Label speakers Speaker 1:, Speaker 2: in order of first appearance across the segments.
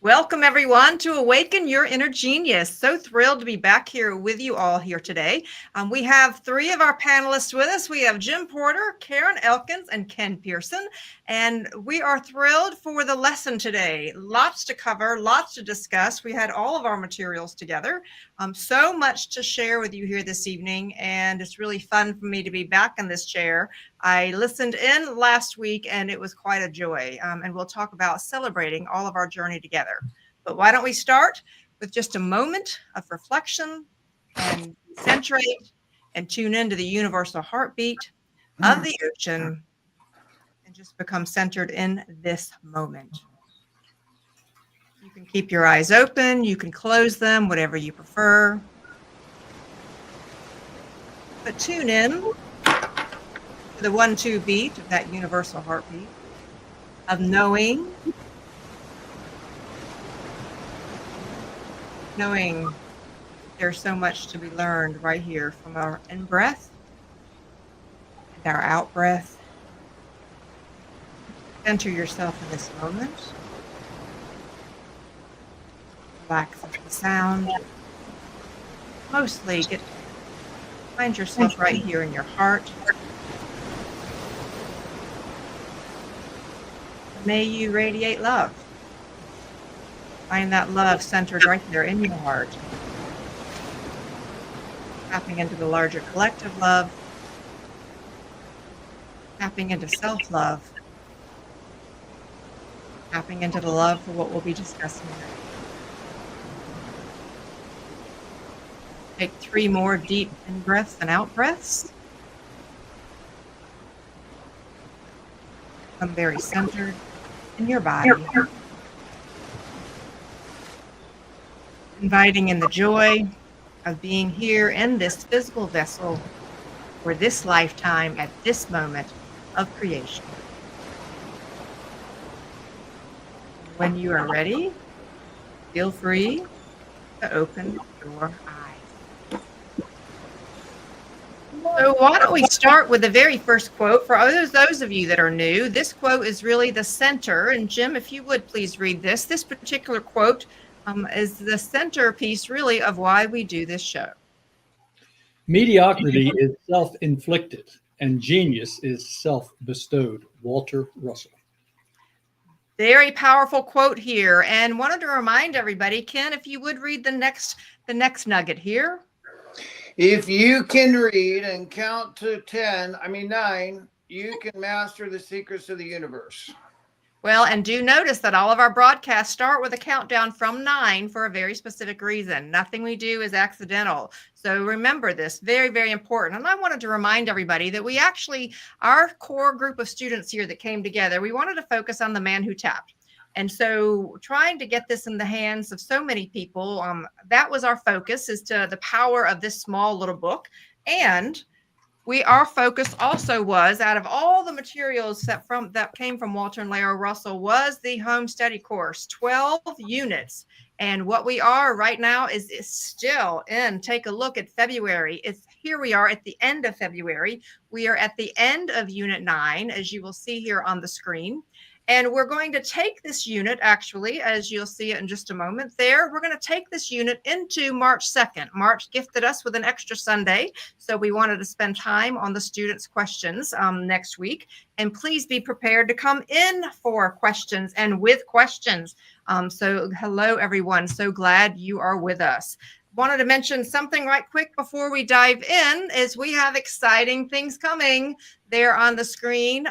Speaker 1: Welcome, everyone, to Awaken Your Inner Genius. So thrilled to be back here with you all here today. We have three of our panelists with us. We have Jim Porter, Karen Elkins, and Ken Pearson. And we are thrilled for the lesson today. Lots to cover, lots to discuss. We had all of our materials together. So much to share with you here this evening. And it's really fun for me to be back in this chair. I listened in last week and it was quite a joy. And we'll talk about celebrating all of our journey together. But why don't we start with just a moment of reflection and concentrate and tune into the universal heartbeat of the ocean and just become centered in this moment. You can keep your eyes open, you can close them, whatever you prefer. But tune in to the 1-2 beat of that universal heartbeat of knowing there's so much to be learned right here from our in-breath and our out-breath. Center yourself in this moment. Relax into the sound. Mostly find yourself right here in your heart. May you radiate love. Find that love centered right there in your heart. Tapping into the larger collective love. Tapping into self-love. Tapping into the love for what we'll be discussing today. Take 3 more deep in-breaths and out-breaths. Become very centered in your body. Inviting in the joy of being here in this physical vessel for this lifetime at this moment of creation. When you are ready, feel free to open your eyes. So why don't we start with the very first quote for those of you that are new. This quote is really the center, and Jim, if you would please read this. This particular quote is the centerpiece, really, of why we do this show.
Speaker 2: Mediocrity is self-inflicted, and genius is self-bestowed. Walter Russell.
Speaker 1: Very powerful quote here, and wanted to remind everybody, Ken, if you would read the next nugget here.
Speaker 3: If you can read and count to 9, you can master the secrets of the universe.
Speaker 1: Well, and do notice that all of our broadcasts start with a countdown from 9 for a very specific reason. Nothing we do is accidental. So remember this, very, very important. And I wanted to remind everybody that we actually, our core group of students here that came together, we wanted to focus on the man who tapped. And so trying to get this in the hands of so many people, that was our focus, is to the power of this small little book. And our focus also was, out of all the materials that came from Walter Lao Russell, was the home study course, 12 units. And what we are right now is still in, take a look at February. Here we are at the end of February. We are at the end of Unit 9, as you will see here on the screen. And we're going to take this unit, actually, as you'll see it in just a moment there, we're going to take this unit into March 2nd. March gifted us with an extra Sunday, so we wanted to spend time on the students' questions next week. And please be prepared to come in for questions and with questions. So hello, everyone. So glad you are with us. Wanted to mention something right quick before we dive in, is we have exciting things coming there on the screen.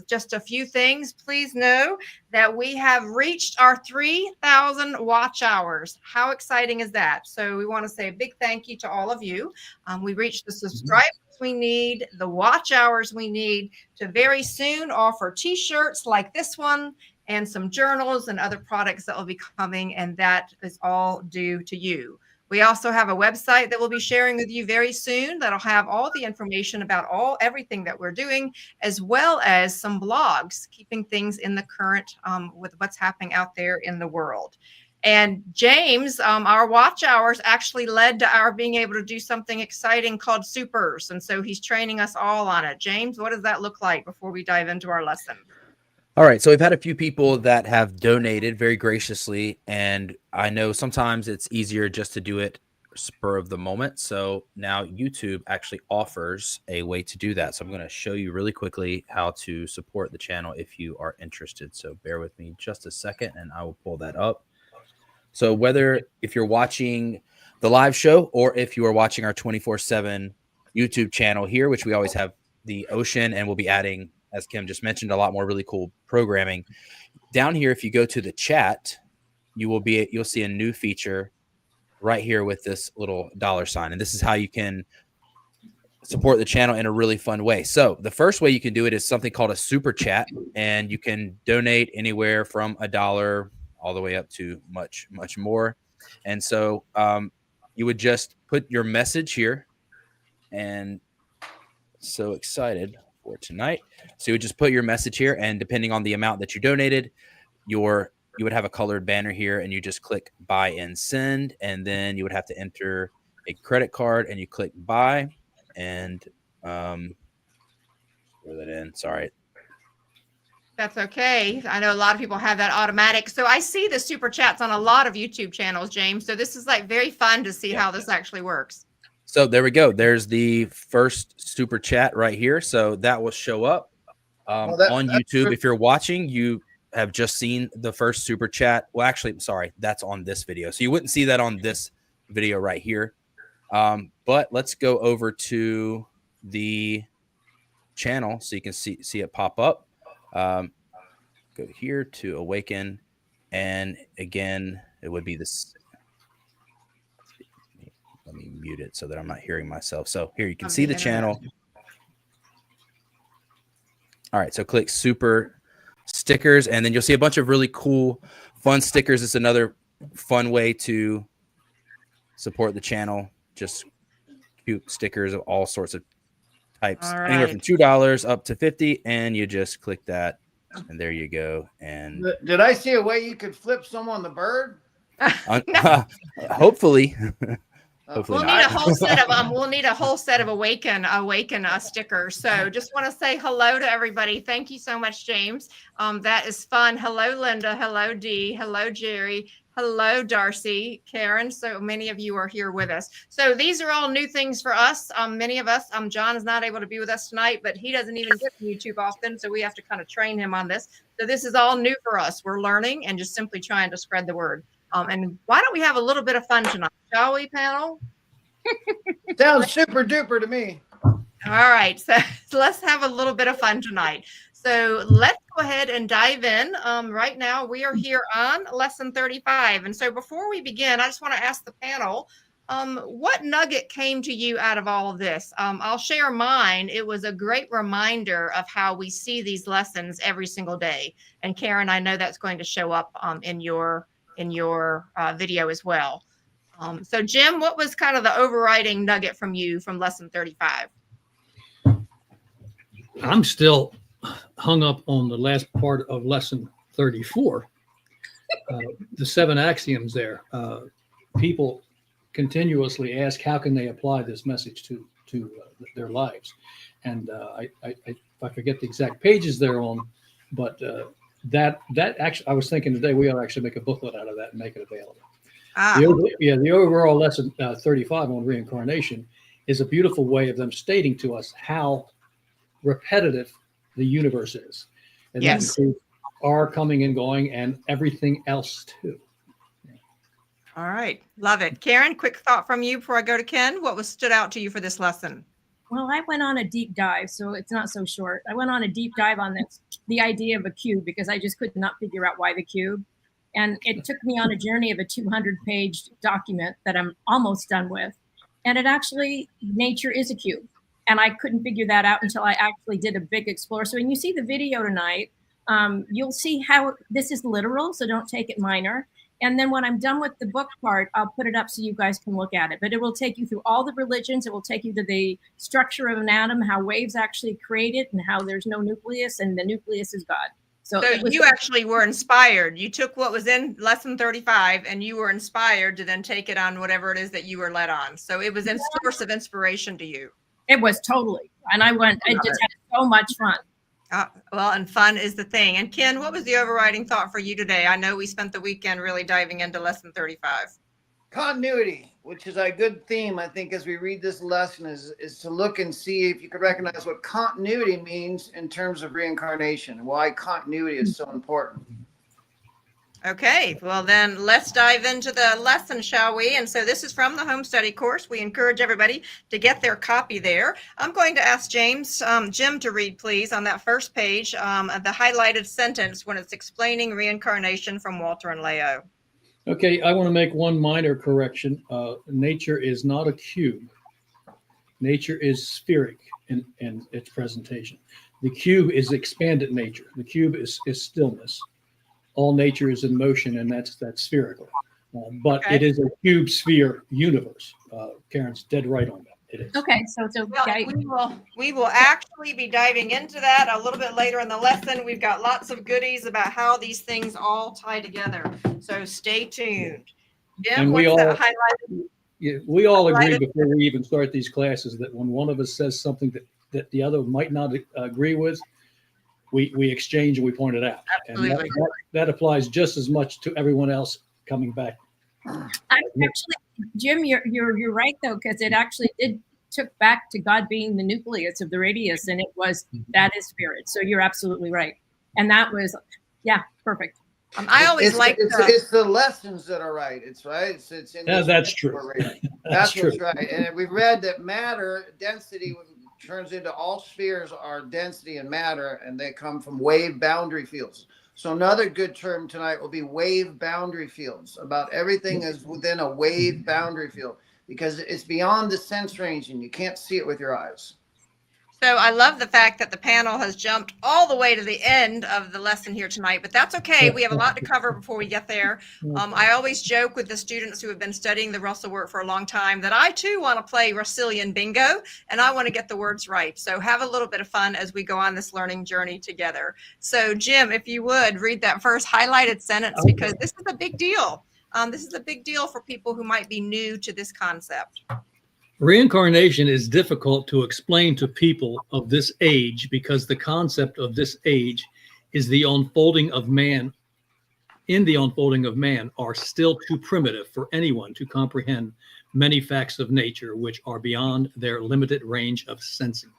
Speaker 1: Just a few things. Please know that we have reached our 3,000 watch hours. How exciting is that? So we want to say a big thank you to all of you. We reached the subscribers we need, the watch hours we need to very soon offer t-shirts like this one and some journals and other products that will be coming, and that is all due to you. We also have a website that we'll be sharing with you very soon that'll have all the information about everything that we're doing, as well as some blogs, keeping things in the current with what's happening out there in the world. And James, our watch hours actually led to our being able to do something exciting called Supers. And so he's training us all on it. James, what does that look like before we dive into our lesson?
Speaker 4: All right, so we've had a few people that have donated very graciously, and I know sometimes it's easier just to do it spur of the moment. So now YouTube actually offers a way to do that. So I'm going to show you really quickly how to support the channel if you are interested. So bear with me just a second and I will pull that up. So if you're watching the live show or if you are watching our 24/7 YouTube channel here, which we always have the ocean, and we'll be adding, as Kim just mentioned, a lot more really cool programming. Down here, if you go to the chat, you'll see a new feature right here with this little $sign. And this is how you can support the channel in a really fun way. So the first way you can do it is something called a super chat, and you can donate anywhere from $1 all the way up to much, much more. And so you would just put your message here, and so excited for tonight. So you would just put your message here, and depending on the amount that you donated, you would have a colored banner here, and you just click buy and send, and then you would have to enter a credit card, and you click buy, and throw that in. Sorry.
Speaker 1: That's okay. I know a lot of people have that automatic. So I see the super chats on a lot of YouTube channels, James. So this is like very fun to see how this actually works.
Speaker 4: So there we go. There's the first super chat right here. So that will show up on YouTube. If you're watching, you have just seen the first super chat. Well, actually, sorry, that's on this video. So you wouldn't see that on this video right here. But let's go over to the channel so you can see it pop up. Go here to Awaken, and again, it would be this. Let me mute it so that I'm not hearing myself. So here you can see the channel. All right, so click super stickers, and then you'll see a bunch of really cool, fun stickers. It's another fun way to support the channel. Just cute stickers of all sorts of types, anywhere from $2 up to $50, and you just click that, and there you go. And
Speaker 3: did I see a way you could flip someone the bird?
Speaker 4: Hopefully.
Speaker 1: We'll need a whole set of we'll need a whole set of awaken stickers. So just want to say hello to everybody. Thank you so much, James. That is fun. Hello, Linda. Hello, Dee. Hello, Jerry. Hello, Darcy, Karen. So many of you are here with us. So these are all new things for us. Many of us, John is not able to be with us tonight, but he doesn't even get to YouTube often. So we have to kind of train him on this. So this is all new for us. We're learning and just simply trying to spread the word. And why don't we have a little bit of fun tonight, shall we, panel?
Speaker 3: Sounds super duper to me.
Speaker 1: All right, so let's have a little bit of fun tonight. So let's go ahead and dive in. Right now, we are here on lesson 35. And so before we begin, I just want to ask the panel, what nugget came to you out of all of this? I'll share mine. It was a great reminder of how we see these lessons every single day. And Karen, I know that's going to show up in your video as well. So Jim, what was kind of the overriding nugget from you from lesson 35?
Speaker 2: I'm still hung up on the last part of lesson 34. The 7 axioms there. People continuously ask, how can they apply this message to their lives? And I forget the exact pages they're on, but that actually, I was thinking today we ought to actually make a booklet out of that and make it available. The overall lesson 35 on reincarnation is a beautiful way of them stating to us how repetitive the universe is. And that includes our coming and going and everything else too.
Speaker 1: All right. Love it. Karen, quick thought from you before I go to Ken. What stood out to you for this lesson?
Speaker 5: Well, I went on a deep dive, so it's not so short. I went on a deep dive on the idea of a cube, because I just could not figure out why the cube. And it took me on a journey of a 200-page document that I'm almost done with. And it actually, nature is a cube. And I couldn't figure that out until I actually did a big explore. So when you see the video tonight, you'll see how this is literal, so don't take it minor. And then when I'm done with the book part, I'll put it up so you guys can look at it. But it will take you through all the religions. It will take you to the structure of an atom, how waves actually create it, and how there's no nucleus, and the nucleus is God. So
Speaker 1: you actually were inspired. You took what was in lesson 35 and you were inspired to then take it on whatever it is that you were led on. So it was a source of inspiration to you.
Speaker 5: It was totally. And I just had so much fun.
Speaker 1: Well, and fun is the thing. And Ken, what was the overriding thought for you today? I know we spent the weekend really diving into lesson 35.
Speaker 3: Continuity, which is a good theme, I think, as we read this lesson, is to look and see if you could recognize what continuity means in terms of reincarnation and why continuity is so important.
Speaker 1: Okay, well then let's dive into the lesson, shall we? And so this is from the home study course. We encourage everybody to get their copy there. I'm going to ask Jim to read, please, on that first page, the highlighted sentence when it's explaining reincarnation from Walter and Lao.
Speaker 2: Okay, I want to make one minor correction. Nature is not a cube. Nature is spheric in its presentation. The cube is expanded nature. The cube is stillness. All nature is in motion, and that's spherical. But
Speaker 1: Okay.
Speaker 2: it is a cube sphere universe. Karen's dead right on that. It is.
Speaker 5: Okay, so
Speaker 1: Well, we will actually be diving into that a little bit later in the lesson. We've got lots of goodies about how these things all tie together. So stay tuned. Jim,
Speaker 2: And we
Speaker 1: what's
Speaker 2: all-
Speaker 1: that highlighted?
Speaker 2: Yeah, we all agree
Speaker 1: Highlighted-
Speaker 2: before we even start these classes that when one of us says something that the other might not agree with, we exchange and we point it out.
Speaker 1: Absolutely.
Speaker 2: And that applies just as much to everyone else coming back.
Speaker 5: Actually, Jim, you're right though, because it actually took back to God being the nucleus of the radius, and it was that is spirit. So you're absolutely right, and that was perfect.
Speaker 1: I always like
Speaker 3: it's the lessons that are right. It's right. It's in
Speaker 2: Yeah,
Speaker 3: this
Speaker 2: that's
Speaker 3: book
Speaker 2: true.
Speaker 3: we're reading.
Speaker 2: That's
Speaker 3: That's what's
Speaker 2: true.
Speaker 3: right. And we read that matter density turns into all spheres are density and matter, and they come from wave boundary fields. So another good term tonight will be wave boundary fields. About everything is within a wave boundary field because it's beyond the sense range and you can't see it with your eyes.
Speaker 1: So I love the fact that the panel has jumped all the way to the end of the lesson here tonight, but that's okay. We have a lot to cover before we get there. I always joke with the students who have been studying the Russell work for a long time that I too want to play Russellian bingo and I want to get the words right. So have a little bit of fun as we go on this learning journey together. So Jim, if you would read that first highlighted sentence, because this is a big deal. This is a big deal for people who might be new to this concept.
Speaker 2: Reincarnation is difficult to explain to people of this age because the concept of this age is the unfolding of man. In the unfolding of man are still too primitive for anyone to comprehend many facts of nature which are beyond their limited range of sensing.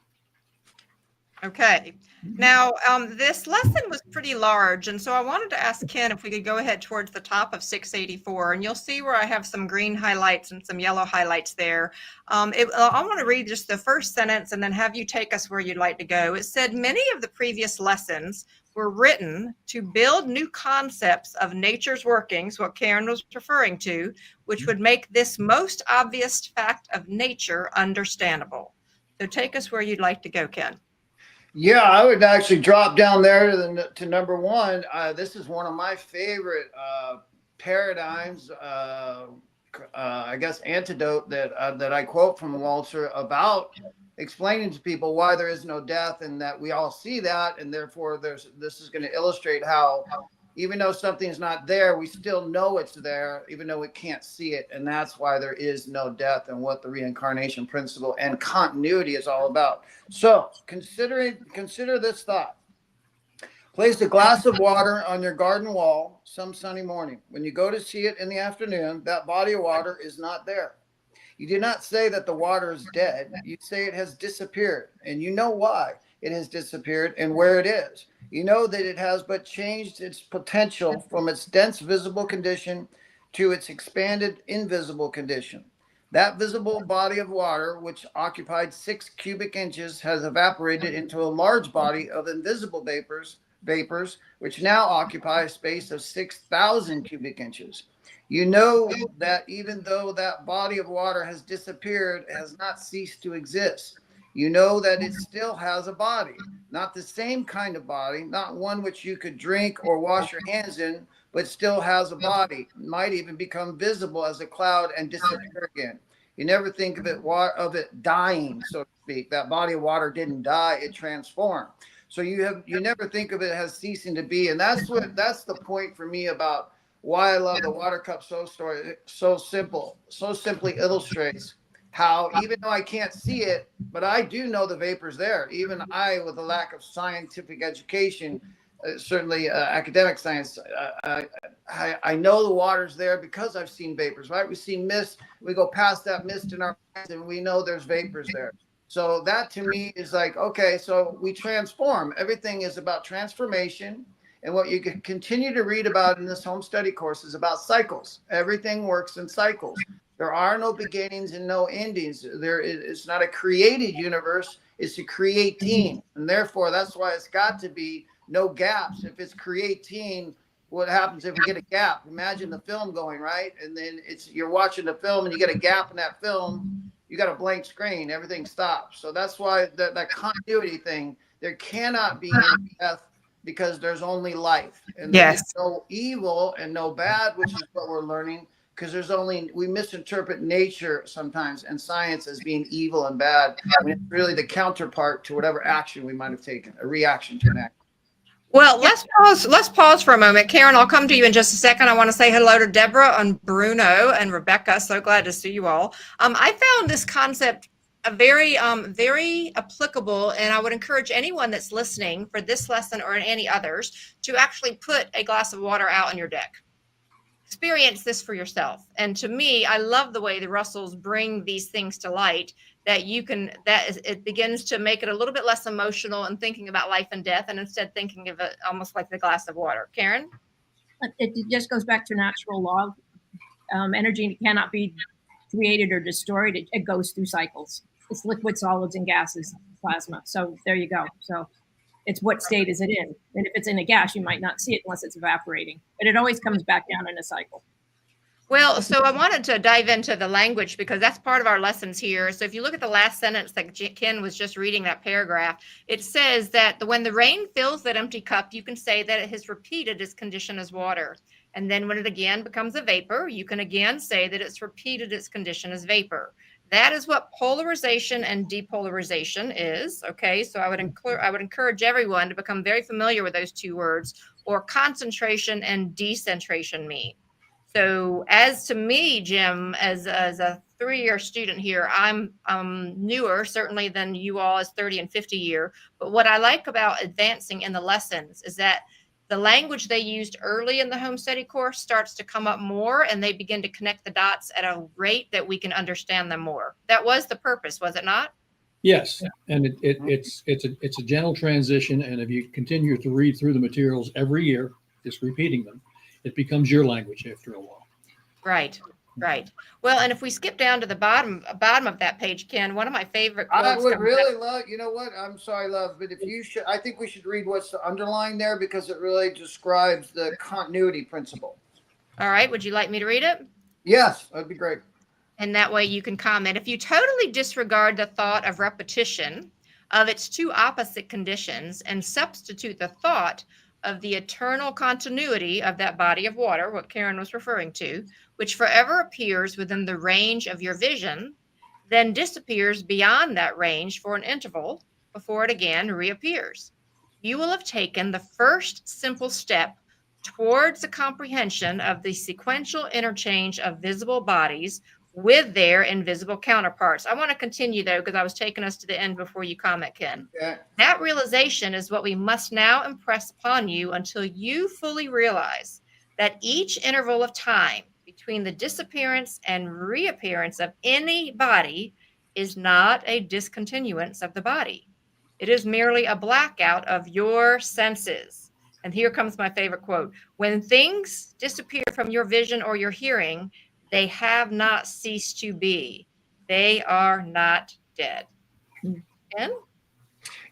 Speaker 1: Okay. Now, this lesson was pretty large, and so I wanted to ask Ken if we could go ahead towards the top of 684, and you'll see where I have some green highlights and some yellow highlights there. I want to read just the first sentence and then have you take us where you'd like to go. It said, many of the previous lessons were written to build new concepts of nature's workings, what Karen was referring to, which would make this most obvious fact of nature understandable. So take us where you'd like to go, Ken.
Speaker 3: Yeah, I would actually drop down there to number one. This is one of my favorite paradigms, I guess, antidote that I quote from Walter about explaining to people why there is no death and that we all see that. And therefore, this is going to illustrate how even though something's not there, we still know it's there, even though we can't see it. And that's why there is no death and what the reincarnation principle and continuity is all about. So consider this thought. Place a glass of water on your garden wall some sunny morning. When you go to see it in the afternoon, that body of water is not there. You do not say that the water is dead. You say it has disappeared, and you know why it has disappeared and where it is. You know that it has but changed its potential from its dense visible condition to its expanded invisible condition. That visible body of water, which occupied 6 cubic inches, has evaporated into a large body of invisible vapors, which now occupy a space of 6,000 cubic inches. You know that even though that body of water has disappeared, it has not ceased to exist. You know that it still has a body, not the same kind of body, not one which you could drink or wash your hands in, but still has a body. It might even become visible as a cloud and disappear again. You never think of it dying, so to speak. That body of water didn't die; it transformed. So you never think of it as ceasing to be, and that's the point for me about why I love the water cup so simply illustrates how even though I can't see it, but I do know the vapor's there. Even I, with a lack of scientific education, certainly academic science, I know the water's there because I've seen vapors, right? We see mist, we go past that mist in our eyes and we know there's vapors there. So that to me is like, okay, so we transform. Everything is about transformation. And what you can continue to read about in this home study course is about cycles. Everything works in cycles. There are no beginnings and no endings. It's not a created universe, it's a creating. And therefore, that's why it's got to be no gaps. If it's creating, what happens if we get a gap? Imagine the film going, right? And then you're watching the film and you get a gap in that film, you got a blank screen, everything stops. So that's why that continuity thing, there cannot be any death because there's only life. And there's no evil and no bad, which is what we're learning, because we misinterpret nature sometimes and science as being evil and bad. I mean, it's really the counterpart to whatever action we might have taken, a reaction to an act.
Speaker 1: Well, let's pause for a moment. Karen, I'll come to you in just a second. I want to say hello to Deborah and Bruno and Rebecca. So glad to see you all. I found this concept very applicable, and I would encourage anyone that's listening for this lesson or any others to actually put a glass of water out on your deck. Experience this for yourself. And to me, I love the way the Russells bring these things to light, that it begins to make it a little bit less emotional and thinking about life and death, and instead thinking of it almost like the glass of water. Karen?
Speaker 5: It just goes back to natural law. Energy cannot be created or destroyed. It goes through cycles. It's liquid, solids, and gases, plasma. So there you go. So it's what state is it in? And if it's in a gas, you might not see it unless it's evaporating. But it always comes back down in a cycle.
Speaker 1: Well, so I wanted to dive into the language because that's part of our lessons here. So if you look at the last sentence that Ken was just reading, that paragraph, it says that when the rain fills that empty cup, you can say that it has repeated its condition as water. And then when it again becomes a vapor, you can again say that it's repeated its condition as vapor. That is what polarization and depolarization is. Okay, so I would encourage everyone to become very familiar with those two words, or concentration and decentration mean. So as to me, Jim, as a 3-year student here, I'm newer certainly than you all as 30 and 50 year. But what I like about advancing in the lessons is that the language they used early in the home study course starts to come up more, and they begin to connect the dots at a rate that we can understand them more. That was the purpose, was it not?
Speaker 2: Yes, and it's a gentle transition, and if you continue to read through the materials every year, just repeating them, it becomes your language after a while.
Speaker 1: Right. Well, and if we skip down to the bottom of that page, Ken, one of my favorite quotes.
Speaker 3: I would really love, you know what? I'm sorry, love, but I think we should read what's underlined there because it really describes the continuity principle.
Speaker 1: All right. Would you like me to read it?
Speaker 3: Yes, that'd be great.
Speaker 1: And that way you can comment. If you totally disregard the thought of repetition of its two opposite conditions and substitute the thought of the eternal continuity of that body of water, what Karen was referring to, which forever appears within the range of your vision, then disappears beyond that range for an interval before it again reappears. You will have taken the first simple step towards the comprehension of the sequential interchange of visible bodies with their invisible counterparts. I want to continue, though, because I was taking us to the end before you comment, Ken.
Speaker 3: Okay.
Speaker 1: That realization is what we must now impress upon you until you fully realize that each interval of time between the disappearance and reappearance of any body is not a discontinuance of the body. It is merely a blackout of your senses. And here comes my favorite quote. When things disappear from your vision or your hearing, they have not ceased to be. They are not dead. Ken?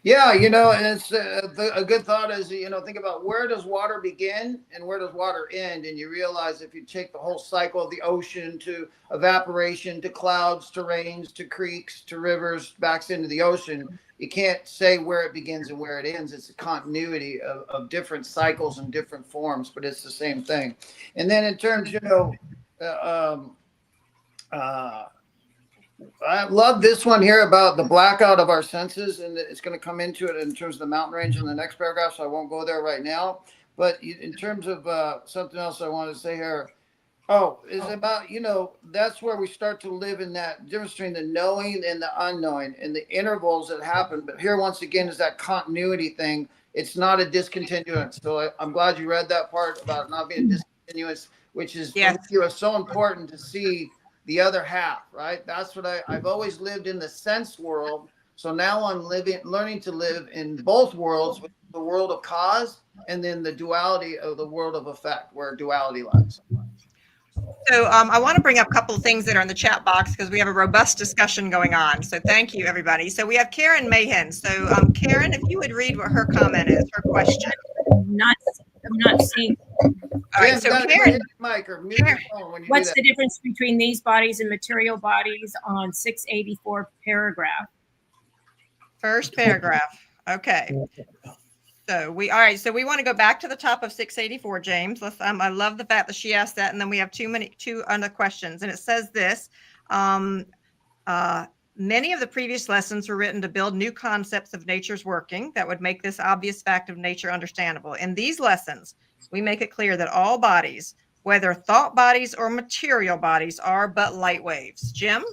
Speaker 3: Yeah, and it's a good thought is, think about where does water begin and where does water end? And you realize if you take the whole cycle of the ocean to evaporation, to clouds, to rains, to creeks, to rivers, back into the ocean, you can't say where it begins and where it ends. It's a continuity of different cycles and different forms, but it's the same thing. And then in terms, I love this one here about the blackout of our senses, and it's going to come into it in terms of the mountain range in the next paragraph, so I won't go there right now. But in terms of something else I want to say here, Oh, it's about, that's where we start to live in that difference between the knowing and the unknowing and the intervals that happen. But here, once again, is that continuity thing. It's not a discontinuance. So I'm glad you read that part about not being discontinuous, which is for
Speaker 1: Yes.
Speaker 3: me, it was so important to see the other half, right? That's what I've always lived in the sense world. So now I'm learning to live in both worlds, with the world of cause and then the duality of the world of effect, where duality lies.
Speaker 1: So I want to bring up a couple of things that are in the chat box because we have a robust discussion going on. So thank you, everybody. So we have Karen Mahan. So Karen, if you would read what her comment is, her question.
Speaker 5: I'm not seeing.
Speaker 1: All right,
Speaker 3: Jen,
Speaker 1: so
Speaker 3: you gotta
Speaker 1: Karen,
Speaker 3: hit the mic or mute your phone when you do
Speaker 5: What's
Speaker 3: that.
Speaker 5: the difference between these bodies and material bodies on 684 paragraph?
Speaker 1: first paragraph. Okay. So all right. So we want to go back to the top of 684, James. I love the fact that she asked that, and then we have two other questions, and it says this. Many of the previous lessons were written to build new concepts of nature's working that would make this obvious fact of nature understandable. In these lessons, we make it clear that all bodies, whether thought bodies or material bodies, are but light waves. Jim?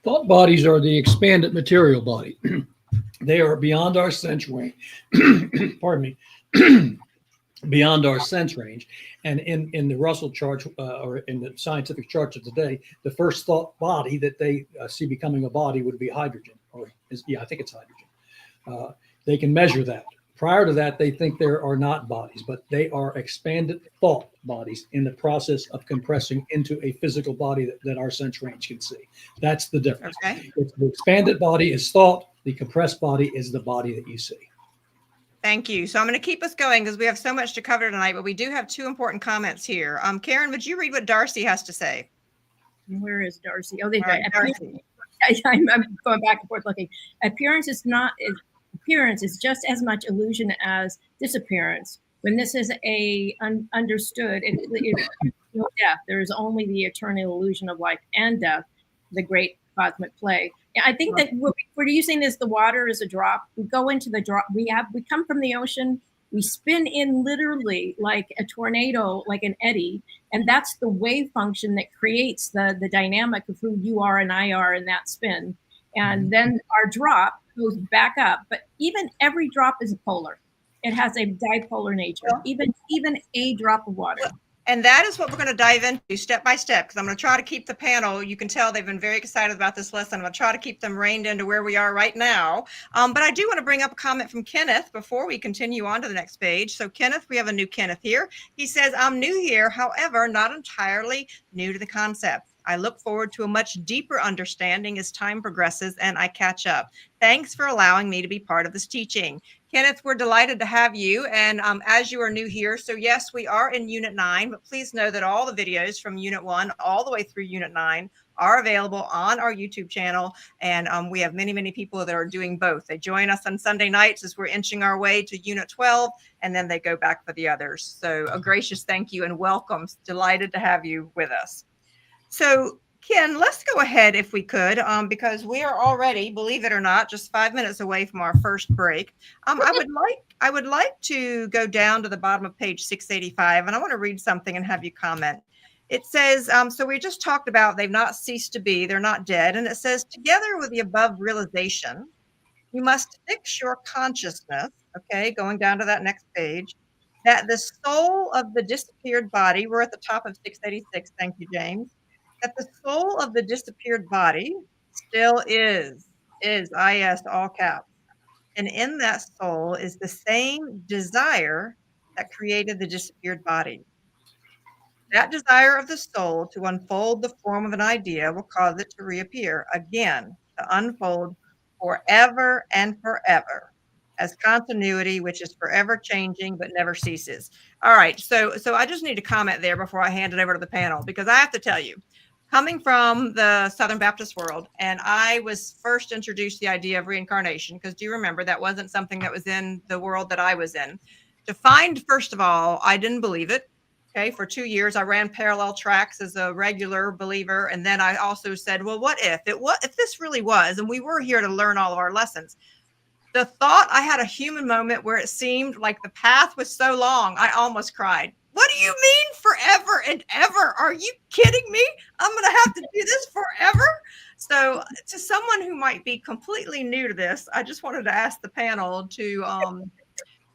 Speaker 2: Thought bodies are the expanded material body. They are beyond our sense range. Pardon me. Beyond our sense range. And in the Russell chart, or in the scientific charts of today, the first thought body that they see becoming a body would be hydrogen. I think it's hydrogen. They can measure that. Prior to that, they think there are not bodies, but they are expanded thought bodies in the process of compressing into a physical body that our sense range can see. That's the difference.
Speaker 1: Okay.
Speaker 2: The expanded body is thought. The compressed body is the body that you see.
Speaker 1: Thank you. So I'm going to keep us going because we have so much to cover tonight, but we do have two important comments here. Karen, would you read what Darcy has to say?
Speaker 5: Where is Darcy? Oh, they
Speaker 1: All right, Darcy.
Speaker 5: I'm going back and forth looking. Appearance is just as much illusion as disappearance. When this is understood, no death. There is only the eternal illusion of life and death, the great cosmic play. I think that we're using this. The water is a drop. We go into the drop. We come from the ocean. We spin in literally like a tornado, like an eddy, and that's the wave function that creates the dynamic of who you are and I are in that spin. And then our drop goes back up. But even every drop is polar. It has a dipolar nature. Even a drop of water.
Speaker 1: And that is what we're going to dive into step by step, because I'm going to try to keep the panel. You can tell they've been very excited about this lesson. I'm going to try to keep them reined into where we are right now. But I do want to bring up a comment from Kenneth before we continue on to the next page. So Kenneth, we have a new Kenneth here. He says, I'm new here, however, not entirely new to the concept. I look forward to a much deeper understanding as time progresses and I catch up. Thanks for allowing me to be part of this teaching. Kenneth, we're delighted to have you. And as you are new here, so yes, we are in Unit 9, but please know that all the videos from Unit 1 all the way through Unit 9 are available on our YouTube channel. And we have many, many people that are doing both. They join us on Sunday nights as we're inching our way to Unit 12, and then they go back for the others. So a gracious thank you and welcome. Delighted to have you with us. So Ken, let's go ahead if we could, because we are already, believe it or not, just 5 minutes away from our first break. I would like to go down to the bottom of page 685, and I want to read something and have you comment. It says, so we just talked about they've not ceased to be, they're not dead, and it says, together with the above realization, you must fix your consciousness, okay, going down to that next page, that the soul of the disappeared body, we're at the top of 686, thank you, James, that the soul of the disappeared body still is I-S, all caps. And in that soul is the same desire that created the disappeared body. That desire of the soul to unfold the form of an idea will cause it to reappear again, to unfold forever and forever as continuity, which is forever changing but never ceases. All right, so I just need to comment there before I hand it over to the panel, because I have to tell you, coming from the Southern Baptist world, and I was first introduced to the idea of reincarnation, because do you remember that wasn't something that was in the world that I was in. To find, first of all, I didn't believe it. Okay, for 2 years, I ran parallel tracks as a regular believer. And then I also said, well, what if this really was, and we were here to learn all of our lessons. The thought, I had a human moment where it seemed like the path was so long, I almost cried. What do you mean forever and ever? Are you kidding me? I'm going to have to do this forever? So, to someone who might be completely new to this, I just wanted to ask the panel to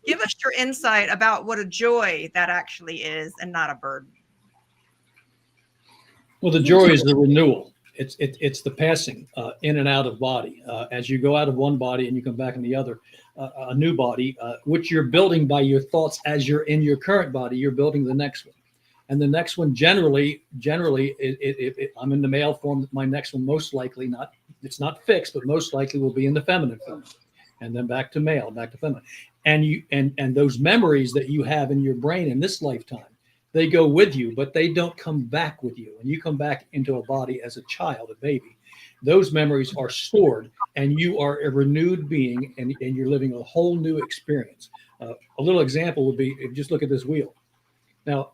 Speaker 1: give us your insight about what a joy that actually is and not a burden.
Speaker 2: Well, the joy is the renewal. It's the passing in and out of body. As you go out of one body and you come back in the other, a new body, which you're building by your thoughts as you're in your current body, you're building the next one. And the next one generally, I'm in the male form. My next one most likely it's not fixed, but most likely will be in the feminine form. And then back to male, back to feminine. And you and those memories that you have in your brain in this lifetime, they go with you, but they don't come back with you. And you come back into a body as a child, a baby. Those memories are stored, and you are a renewed being, and you're living a whole new experience. A little example would be, just look at this wheel. Now,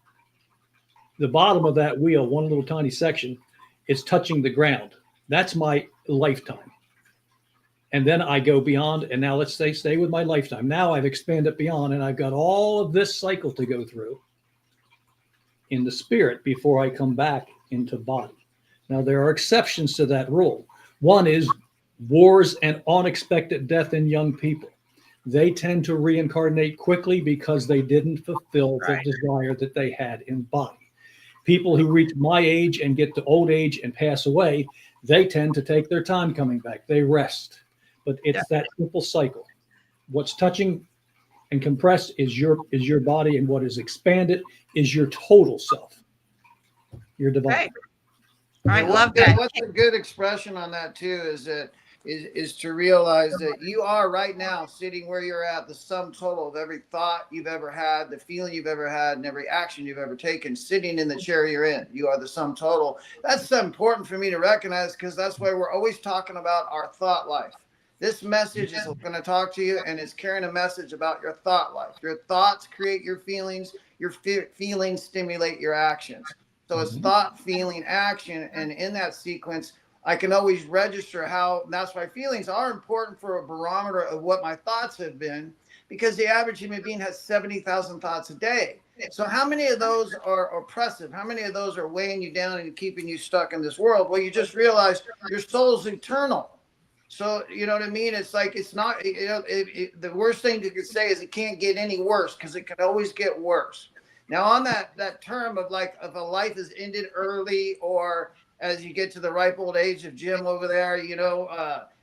Speaker 2: the bottom of that wheel, one little tiny section, is touching the ground. That's my lifetime. And then I go beyond, and now let's stay with my lifetime. Now I've expanded beyond, and I've got all of this cycle to go through in the spirit before I come back into body. Now, there are exceptions to that rule. One is wars and unexpected death in young people. They tend to reincarnate quickly because they didn't fulfill the desire that they had in body. People who reach my age and get to old age and pass away, they tend to take their time coming back. They rest. But it's that simple cycle. What's touching and compressed is your body, and what is expanded is your total self, your divine.
Speaker 1: Right. I love that.
Speaker 3: What's a good expression on that too is to realize that you are right now sitting where you're at, the sum total of every thought you've ever had, the feeling you've ever had, and every action you've ever taken, sitting in the chair you're in. You are the sum total. That's so important for me to recognize, because that's why we're always talking about our thought life. This message is going to talk to you, and it's carrying a message about your thought life. Your thoughts create your feelings. Your feelings stimulate your actions. So it's thought, feeling, action. And in that sequence, I can always register how, that's why feelings are important for a barometer of what my thoughts have been, because the average human being has 70,000 thoughts a day. So how many of those are oppressive? How many of those are weighing you down and keeping you stuck in this world? Well, you just realize your soul's eternal. So, you know what I mean? It's like, it's not, the worst thing you could say is it can't get any worse, because it can always get worse. Now, on that term of like, if a life is ended early, or as you get to the ripe old age of Jim over there,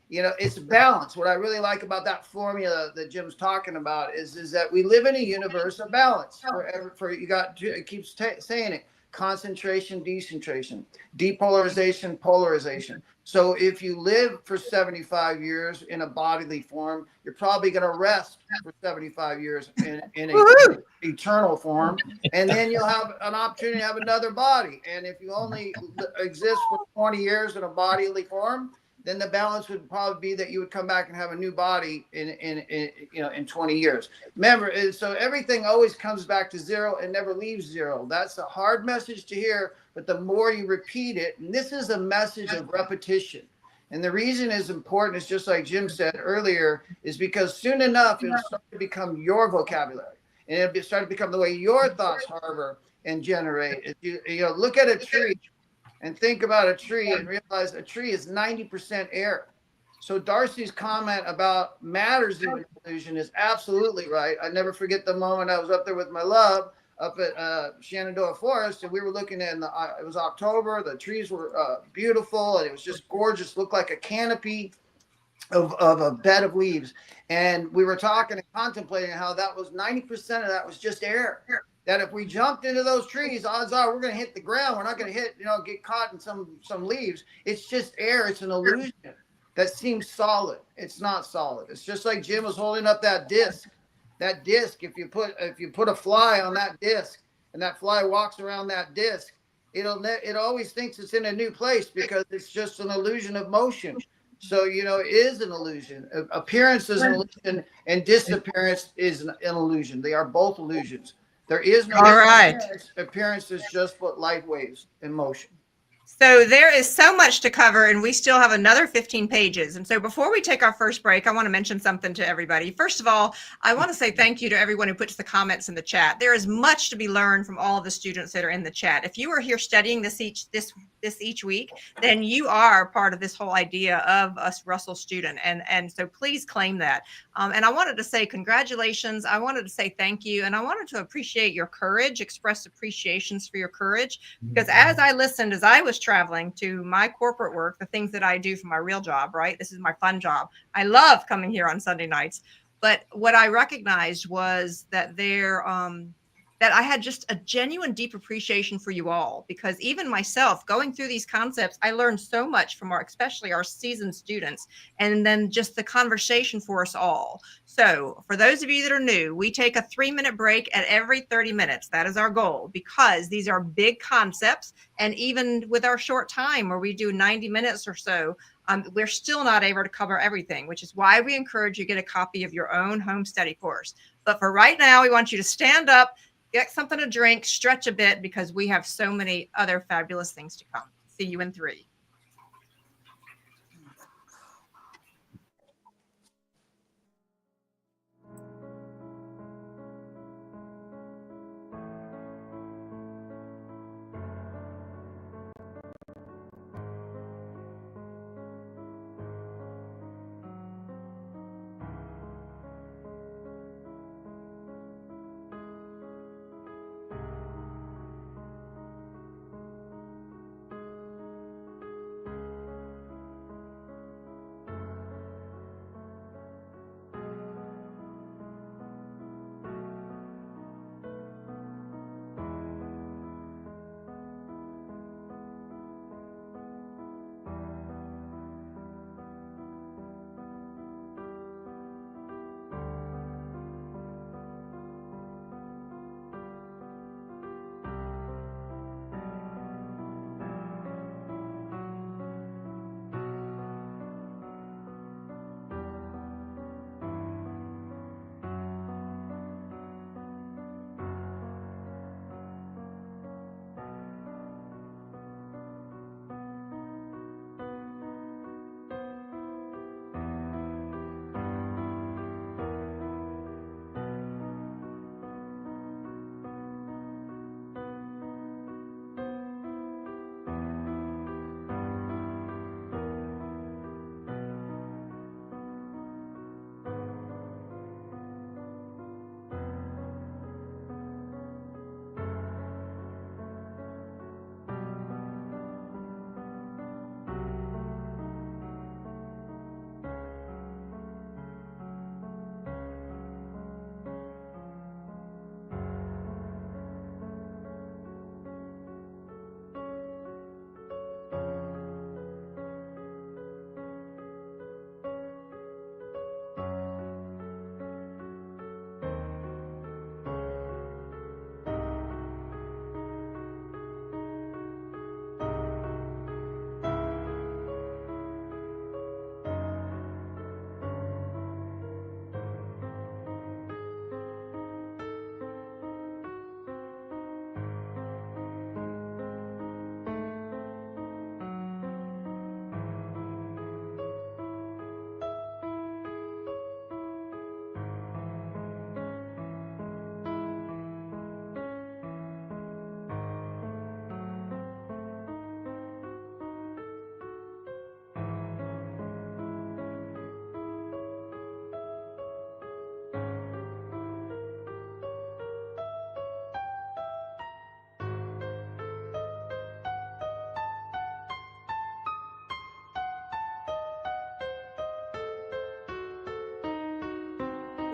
Speaker 3: it's balance. What I really like about that formula that Jim's talking about is that we live in a universe of balance. It keeps saying it: concentration, decentration, depolarization, polarization. So if you live for 75 years in a bodily form, you're probably going to rest for 75 years in an eternal form. And then you'll have an opportunity to have another body. And if you only exist for 20 years in a bodily form, then the balance would probably be that you would come back and have a new body in 20 years. Remember, so everything always comes back to zero and never leaves zero. That's a hard message to hear, but the more you repeat it, and this is a message of repetition. And the reason it's important is, just like Jim said earlier, is because soon enough it'll start to become your vocabulary, and it'll start to become the way your thoughts harbor and generate. Look at a tree and think about a tree and realize a tree is 90% air. So Darcy's comment about matter's illusion is absolutely right. I never forget the moment I was up there with my love up at Shenandoah Forest, and we were looking at, it was October, the trees were beautiful, and it was just gorgeous, looked like a canopy of a bed of leaves. And we were talking and contemplating how that was 90% of that was just air. That if we jumped into those trees, odds are we're going to hit the ground. We're not going to get caught in some leaves. It's just air. It's an illusion that seems solid. It's not solid. It's just like Jim was holding up that disc. That disc, if you put a fly on that disc and that fly walks around that disc, it always thinks it's in a new place, because it's just an illusion of motion. So, it is an illusion. Appearance is an illusion, and disappearance is an illusion. They are both illusions. There is no
Speaker 1: All right.
Speaker 3: appearance. Appearance is just but light waves in motion.
Speaker 1: So there is so much to cover, and we still have another 15 pages. And so before we take our first break, I want to mention something to everybody. First of all, I want to say thank you to everyone who puts the comments in the chat. There is much to be learned from all of the students that are in the chat. If you are here studying this each week, then you are part of this whole idea of us Russell student. And so please claim that. And I wanted to say congratulations. I wanted to say thank you. And I wanted to appreciate your courage, express appreciations for your courage. Because as I listened, as I was traveling to my corporate work, the things that I do for my real job, right? This is my fun job. I love coming here on Sunday nights. But what I recognized was that that I had just a genuine deep appreciation for you all, because even myself going through these concepts, I learned so much from especially our seasoned students, and then just the conversation for us all. So for those of you that are new, we take a 3-minute break at every 30 minutes. That is our goal, because these are big concepts. And even with our short time where we do 90 minutes or so, we're still not able to cover everything, which is why we encourage you to get a copy of your own home study course. But for right now, we want you to stand up, get something to drink, stretch a bit, because we have so many other fabulous things to come. See you in 3.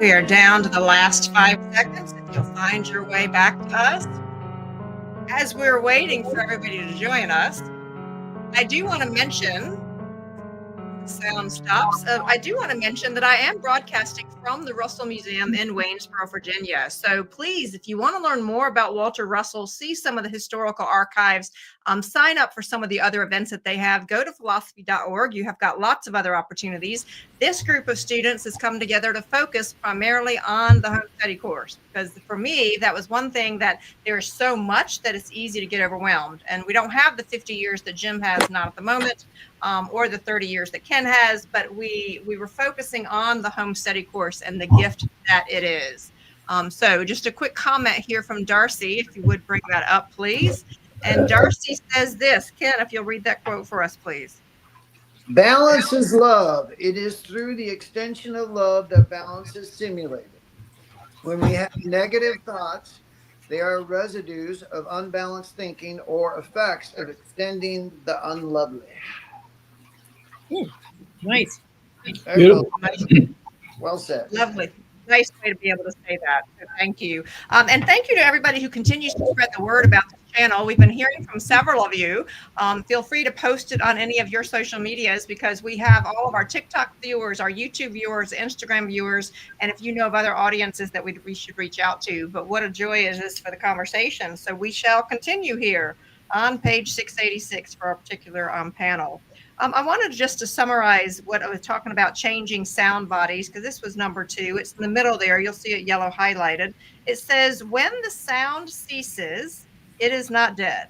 Speaker 1: We are down to the last 5 seconds. If you'll find your way back to us. As we're waiting for everybody to join us, I do want to mention, sound stops. I do want to mention that I am broadcasting from the Russell Museum in Waynesboro, Virginia. So please, if you want to learn more about Walter Russell, see some of the historical archives, Sign up for some of the other events that they have. Go to philosophy.org. You have got lots of other opportunities. This group of students has come together to focus primarily on the home study course, because for me, that was one thing, that there is so much that it's easy to get overwhelmed. And we don't have the 50 years that Jim has, not at the moment, or the 30 years that Ken has, but we were focusing on the home study course and the gift that it is. So just a quick comment here from Darcy, if you would bring that up, please. And Darcy says this. Ken, if you'll read that quote for us, please.
Speaker 3: Balance is love. It is through the extension of love that balance is simulated. When we have negative thoughts, they are residues of unbalanced thinking or effects of extending the unlovely.
Speaker 5: Nice.
Speaker 2: Beautiful.
Speaker 3: Well said.
Speaker 1: Lovely. Nice way to be able to say that. So thank you. And thank you to everybody who continues to spread the word about this channel. We've been hearing from several of you. Feel free to post it on any of your social medias, because we have all of our TikTok viewers, our YouTube viewers, Instagram viewers, and if you know of other audiences that we should reach out to. But what a joy is this for the conversation. So we shall continue here on page 686 for our particular panel. I wanted just to summarize what I was talking about, changing sound bodies, because this was number 2. It's in the middle there. You'll see it yellow highlighted. It says, when the sound ceases, it is not dead.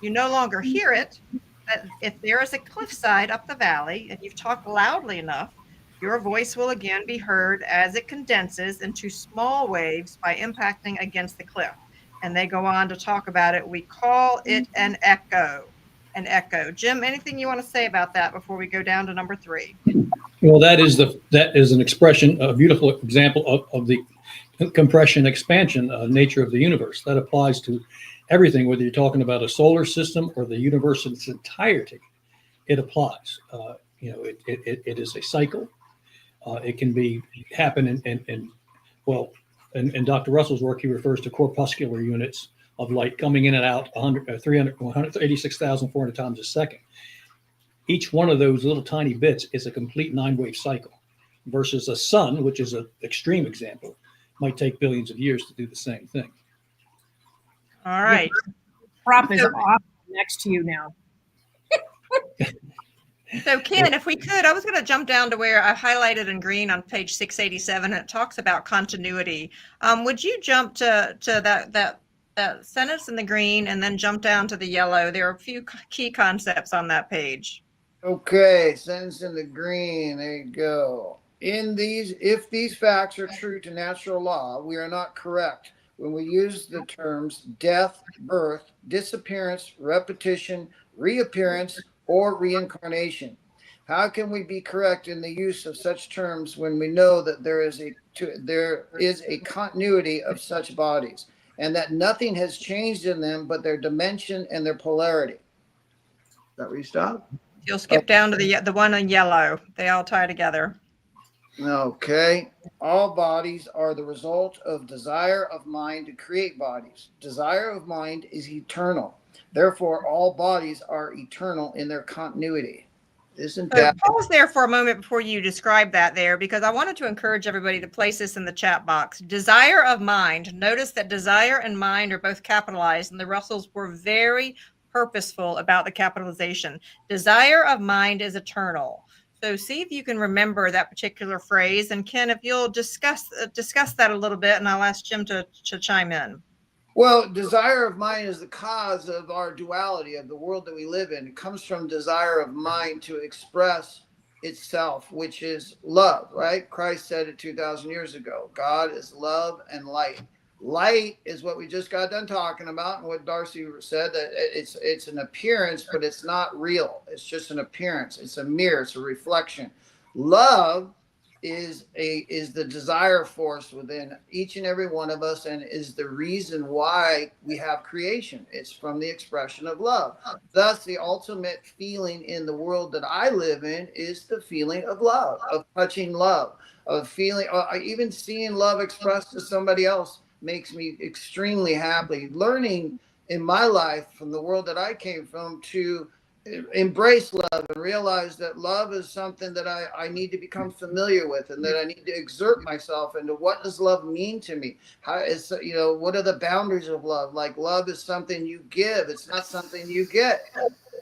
Speaker 1: You no longer hear it. But if there is a cliffside up the valley and you've talked loudly enough, your voice will again be heard as it condenses into small waves by impacting against the cliff. And they go on to talk about it. We call it an echo. An echo. Jim, anything you want to say about that before we go down to number 3?
Speaker 2: Well, that is an expression, a beautiful example of the compression expansion nature of the universe. That applies to everything, whether you're talking about a solar system or the universe in its entirety. It applies. It is a cycle. It can happen in Dr. Russell's work. He refers to corpuscular units of light coming in and out 186,400 times a second. Each one of those little tiny bits is a complete 9-wave cycle, versus a sun, which is an extreme example, might take billions of years to do the same thing.
Speaker 1: All right.
Speaker 5: Prop is off next to you now.
Speaker 1: So Ken, if we could, I was going to jump down to where I highlighted in green on page 687, and it talks about continuity. Would you jump to that sentence in the green and then jump down to the yellow? There are a few key concepts on that page.
Speaker 3: Okay, sentence in the green. There you go. If these facts are true to natural law, we are not correct when we use the terms death, birth, disappearance, repetition, reappearance, or reincarnation. How can we be correct in the use of such terms when we know that there is a continuity of such bodies, and that nothing has changed in them but their dimension and their polarity? Is that where you stop?
Speaker 1: You'll skip down to the one in yellow. They all tie together.
Speaker 3: Okay. All bodies are the result of desire of mind to create bodies. Desire of mind is eternal. Therefore, all bodies are eternal in their continuity. Isn't that?
Speaker 1: Pause there for a moment before you describe that there, because I wanted to encourage everybody to place this in the chat box. Desire of mind. Notice that desire and mind are both capitalized, and the Russells were very purposeful about the capitalization. Desire of mind is eternal. So see if you can remember that particular phrase. And Ken, if you'll discuss that a little bit, and I'll ask Jim to chime in.
Speaker 3: Well, desire of mind is the cause of our duality, of the world that we live in. It comes from desire of mind to express itself, which is love, right? Christ said it 2,000 years ago. God is love and light. Light is what we just got done talking about, and what Darcy said, that it's an appearance, but it's not real. It's just an appearance. It's a mirror. It's a reflection. Love is the desire force within each and every one of us, and is the reason why we have creation. It's from the expression of love. Thus, the ultimate feeling in the world that I live in is the feeling of love, of touching love, of feeling, even seeing love expressed to somebody else makes me extremely happy. Learning in my life from the world that I came from to embrace love and realize that love is something that I need to become familiar with, and that I need to exert myself into what does love mean to me? How is, what are the boundaries of love? Like, love is something you give. It's not something you get.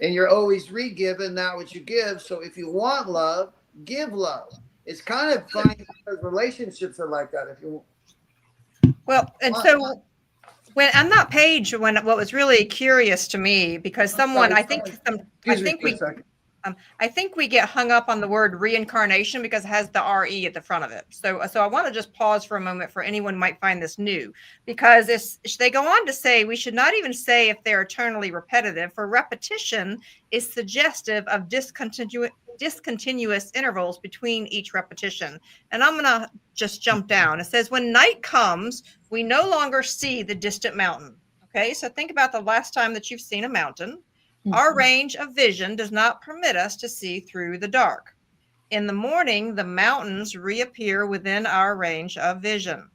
Speaker 3: And you're always re-given that which you give. So if you want love, give love. It's kind of funny because relationships are like that. If you
Speaker 1: Well, and so when on that page, what was really curious to me, because someone, I think we get hung up on the word reincarnation because it has the RE at the front of it. So I want to just pause for a moment for anyone who might find this new, because they go on to say we should not even say if they're eternally repetitive, for repetition is suggestive of discontinuous intervals between each repetition. And I'm going to just jump down. It says, when night comes, we no longer see the distant mountain. Okay, so think about the last time that you've seen a mountain. Our range of vision does not permit us to see through the dark. In the morning, the mountains reappear within our range of vision.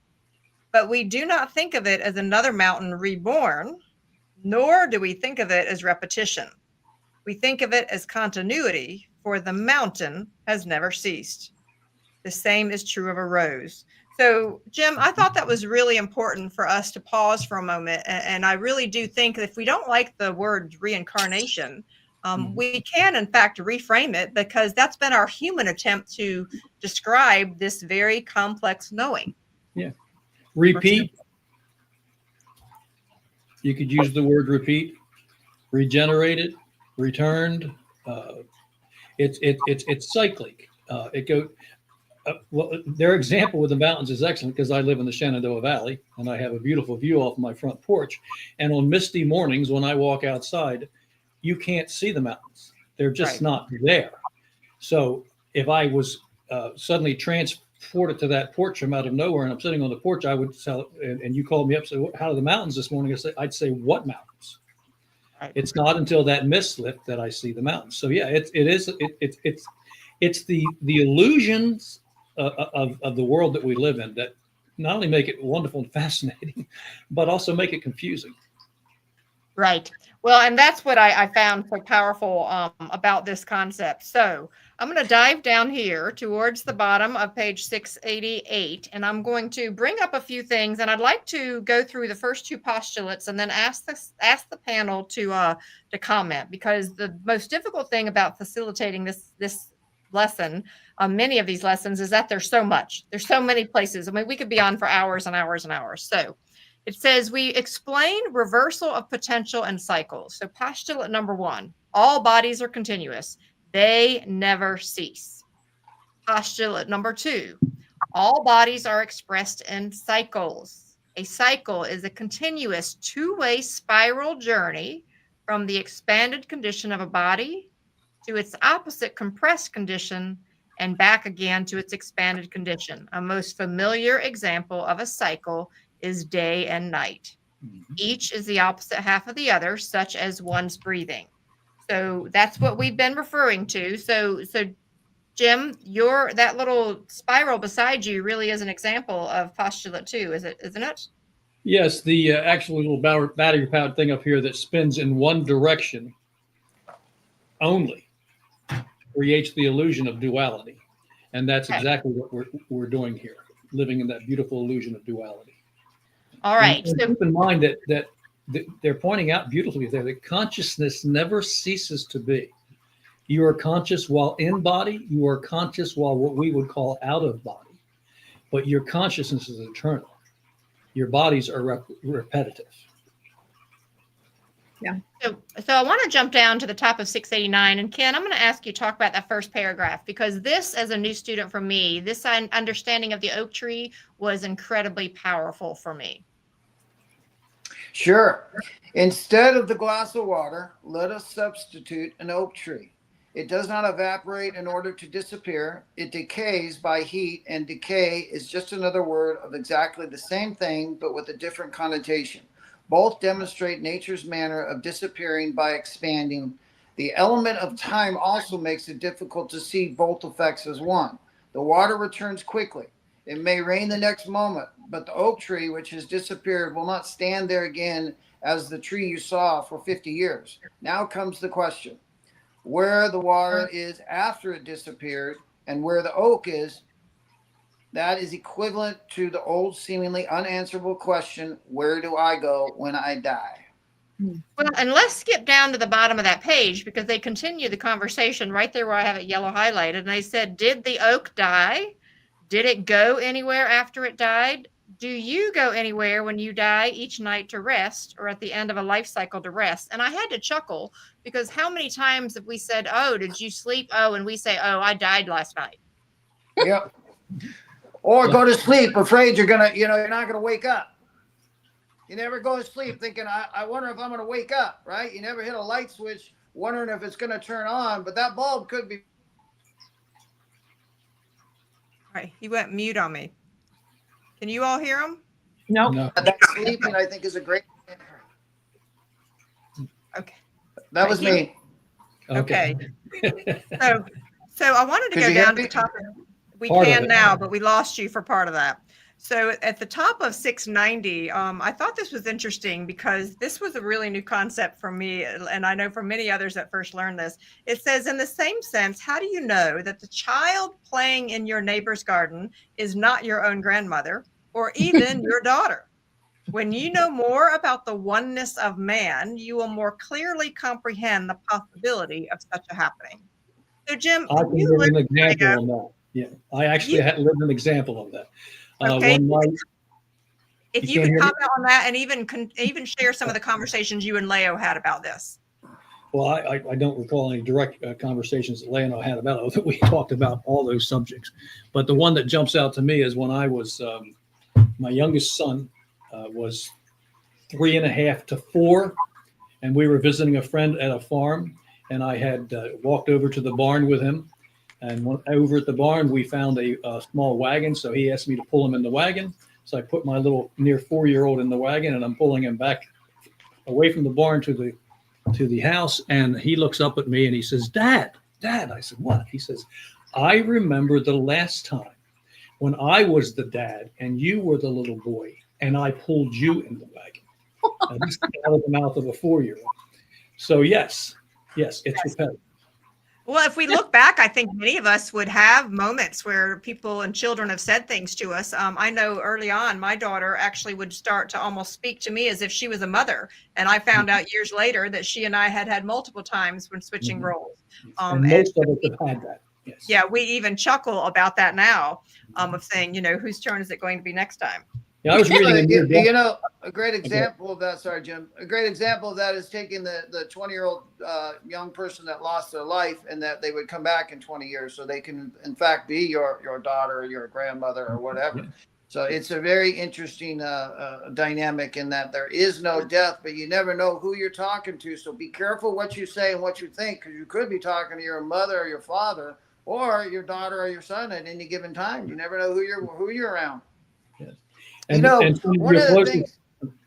Speaker 1: But we do not think of it as another mountain reborn, nor do we think of it as repetition. We think of it as continuity, for the mountain has never ceased. The same is true of a rose. So, Jim, I thought that was really important for us to pause for a moment. And I really do think that if we don't like the word reincarnation, we can, in fact, reframe it, because that's been our human attempt to describe this very complex knowing.
Speaker 2: Yeah. Repeat. You could use the word repeat, regenerated, returned. It's cyclic. Well, their example with the mountains is excellent, because I live in the Shenandoah Valley and I have a beautiful view off my front porch. And on misty mornings, when I walk outside, you can't see the mountains. They're just not there. So if I was suddenly transported to that porch from out of nowhere, and I'm sitting on the porch, I would tell, and you called me up, say, how are the mountains this morning? I'd say, what mountains? Right. It's not until that mist lift that I see the mountains. So yeah, it's the illusions of the world that we live in that not only make it wonderful and fascinating, but also make it confusing.
Speaker 1: Right. Well, and that's what I found so powerful about this concept. So I'm going to dive down here towards the bottom of page 688, and I'm going to bring up a few things, and I'd like to go through the first two postulates and then ask the panel to comment, because the most difficult thing about facilitating this lesson, many of these lessons, is that there's so many places. I mean, we could be on for hours and hours and hours. So it says we explain reversal of potential and cycles. So postulate number 1, all bodies are continuous. They never cease. Postulate number 2, all bodies are expressed in cycles. A cycle is a continuous two-way spiral journey from the expanded condition of a body to its opposite compressed condition and back again to its expanded condition. A most familiar example of a cycle is day and night. Each is the opposite half of the other, such as one's breathing. So that's what we've been referring to. So Jim, that little spiral beside you really is an example of postulate 2, isn't it?
Speaker 2: Yes, the actual little battery-powered thing up here that spins in one direction only creates the illusion of duality. And that's exactly what we're doing here, living in that beautiful illusion of duality.
Speaker 1: All right.
Speaker 2: And keep in mind that they're pointing out beautifully there that consciousness never ceases to be. You are conscious while in body. You are conscious while what we would call out of body. But your consciousness is eternal. Your bodies are repetitive.
Speaker 5: Yeah.
Speaker 1: So I want to jump down to the top of 689. And Ken, I'm going to ask you to talk about that first paragraph, because this, as a new student for me, this understanding of the oak tree was incredibly powerful for me.
Speaker 3: Sure. Instead of the glass of water, let us substitute an oak tree. It does not evaporate in order to disappear. It decays by heat, and decay is just another word of exactly the same thing, but with a different connotation. Both demonstrate nature's manner of disappearing by expanding. The element of time also makes it difficult to see both effects as one. The water returns quickly. It may rain the next moment, but the oak tree, which has disappeared, will not stand there again as the tree you saw for 50 years. Now comes the question. where the water is after it disappeared and where the oak is, that is equivalent to the old seemingly unanswerable question, where do I go when I die?
Speaker 1: Well, and let's skip down to the bottom of that page because they continue the conversation right there where I have it yellow highlighted. And they said, did the oak die? Did it go anywhere after it died? Do you go anywhere when you die each night to rest or at the end of a life cycle to rest? And I had to chuckle because how many times have we said, oh, did you sleep? Oh, and we say, oh, I died last night.
Speaker 3: Yep. Or go to sleep afraid you're not going to wake up. You never go to sleep thinking, I wonder if I'm going to wake up, right? You never hit a light switch wondering if it's going to turn on, but that bulb could be.
Speaker 1: All right, he went mute on me. Can you all hear him?
Speaker 5: Nope.
Speaker 2: No.
Speaker 3: That sleeping, I think, is a great.
Speaker 1: Okay.
Speaker 3: That was me.
Speaker 1: Okay. So I wanted to
Speaker 3: Could
Speaker 1: go
Speaker 3: you hear
Speaker 1: down to
Speaker 3: me?
Speaker 1: the top. We
Speaker 2: Part of
Speaker 1: can
Speaker 2: it.
Speaker 1: now, but we lost you for part of that. So at the top of 690, I thought this was interesting because this was a really new concept for me, and I know for many others that first learned this. It says, in the same sense, how do you know that the child playing in your neighbor's garden is not your own grandmother or even your daughter? When you know more about the oneness of man, you will more clearly comprehend the possibility of such a happening. So, Jim,
Speaker 2: I can
Speaker 1: you
Speaker 2: give an
Speaker 1: lived
Speaker 2: example on that. Yeah, I actually had lived an example of that.
Speaker 1: Okay.
Speaker 2: One night,
Speaker 1: if
Speaker 2: You
Speaker 1: you
Speaker 2: can't
Speaker 1: could
Speaker 2: hear me?
Speaker 1: comment on that and even share some of the conversations you and Leo had about this.
Speaker 2: well, I don't recall any direct conversations that Leigh and I had about it. We talked about all those subjects, but the one that jumps out to me is when I was my youngest son was 3.5 to 4, and we were visiting a friend at a farm, and I had walked over to the barn with him. And over at the barn, we found a small wagon. So he asked me to pull him in the wagon. So I put my little near 4-year-old in the wagon, and I'm pulling him back away from the barn to the house. And he looks up at me and he says, Dad. I said, what? He says, I remember the last time when I was the dad and you were the little boy, and I pulled you in the wagon. And this is out of the mouth of a 4-year-old. So yes, it's repetitive.
Speaker 1: Well, if we look back, I think many of us would have moments where people and children have said things to us. I know early on, my daughter actually would start to almost speak to me as if she was a mother. And I found out years later that she and I had multiple times when switching roles.
Speaker 2: And most of us have had that. Yes.
Speaker 1: Yeah, we even chuckle about that now of saying, whose turn is it going to be next time?
Speaker 2: Yeah, I was reading a new book.
Speaker 3: A great example of that. Sorry, Jim. A great example of that is taking the 20-year-old young person that lost their life, and that they would come back in 20 years, so they can, in fact, be your daughter, or your grandmother, or whatever. So it's a very interesting dynamic in that there is no death, but you never know who you're talking to. So be careful what you say and what you think, because you could be talking to your mother or your father or your daughter or your son at any given time. You never know who you're around.
Speaker 2: Yes.
Speaker 3: And, one of the things.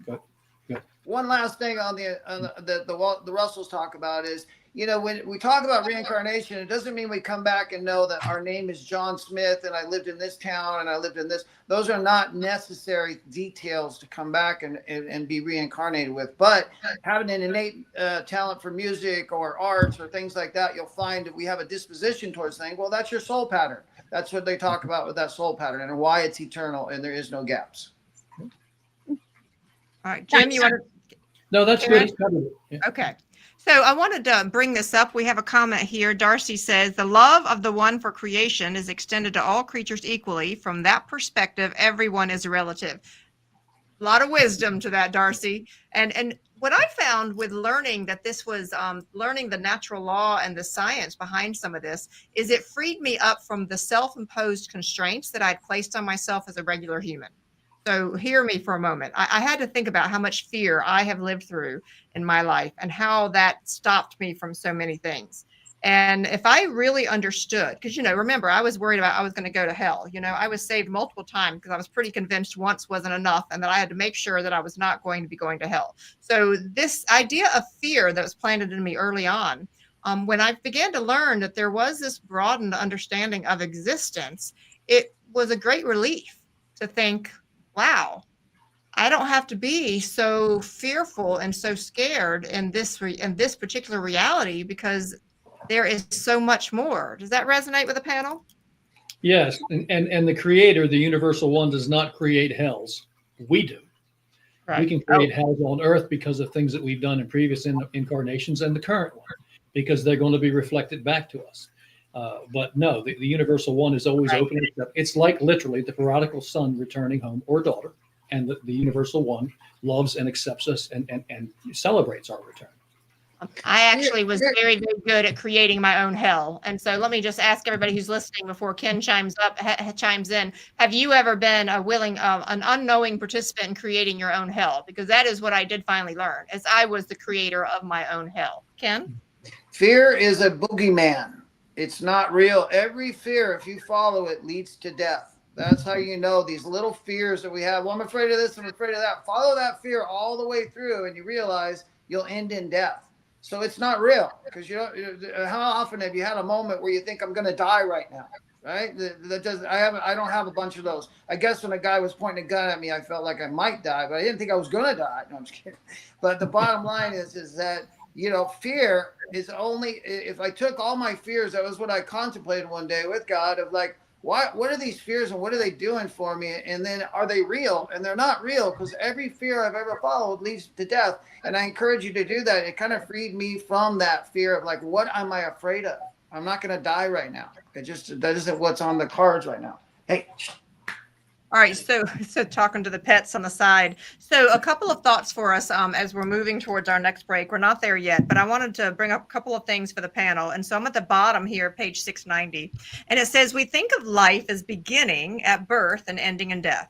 Speaker 2: Go ahead.
Speaker 3: One last thing on the Russells talk about is, when we talk about reincarnation, it doesn't mean we come back and know that our name is John Smith and I lived in this town and I lived in this. Those are not necessary details to come back and be reincarnated with. But having an innate talent for music or arts or things like that, you'll find that we have a disposition towards things. Well, that's your soul pattern. That's what they talk about with that soul pattern and why it's eternal and there is no gaps.
Speaker 1: All right, Jim, you want to?
Speaker 2: No, that's good. It's covered. Yeah.
Speaker 1: Okay. So I wanted to bring this up. We have a comment here. Darcy says, the love of the one for creation is extended to all creatures equally. From that perspective, everyone is a relative. A lot of wisdom to that, Darcy. And what I found with learning that this was learning the natural law and the science behind some of this is it freed me up from the self-imposed constraints that I'd placed on myself as a regular human. So hear me for a moment. I had to think about how much fear I have lived through in my life and how that stopped me from so many things. And if I really understood, because, remember, I was worried about I was going to go to hell. I was saved multiple times because I was pretty convinced once wasn't enough and that I had to make sure that I was not going to be going to hell. So this idea of fear that was planted in me early on, when I began to learn that there was this broadened understanding of existence, it was a great relief to think, wow, I don't have to be so fearful and so scared in this particular reality because there is so much more. Does that resonate with the panel?
Speaker 2: Yes, and the creator, the universal one, does not create hells. We do. We can create hells on earth because of things that we've done in previous incarnations and the current one, because they're going to be reflected back to us. But no, the universal one is always open. It's like literally the prodigal son returning home, or daughter, and the universal one loves and accepts us and celebrates our return.
Speaker 1: I actually was very, very good at creating my own hell. And so let me just ask everybody who's listening before Ken chimes in. Have you ever been an unknowing participant in creating your own hell? Because that is what I did finally learn, as I was the creator of my own hell. Ken?
Speaker 3: Fear is a boogeyman. It's not real. Every fear, if you follow it, leads to death. That's how you know these little fears that we have. Well, I'm afraid of this, I'm afraid of that. Follow that fear all the way through, and you realize you'll end in death. So it's not real, because how often have you had a moment where you think, I'm going to die right now, right? I don't have a bunch of those. I guess when a guy was pointing a gun at me, I felt like I might die, but I didn't think I was going to die. No, I'm just kidding. But the bottom line is that, fear is only, if I took all my fears, that was what I contemplated one day with God, of like, what are these fears and what are they doing for me? And then are they real? And they're not real, because every fear I've ever followed leads to death. And I encourage you to do that. It kind of freed me from that fear of like, what am I afraid of? I'm not going to die right now. That isn't what's on the cards right now. Hey.
Speaker 1: All right, so talking to the pets on the side. So a couple of thoughts for us as we're moving towards our next break. We're not there yet, but I wanted to bring up a couple of things for the panel. And so I'm at the bottom here, page 690. And it says, we think of life as beginning at birth and ending in death.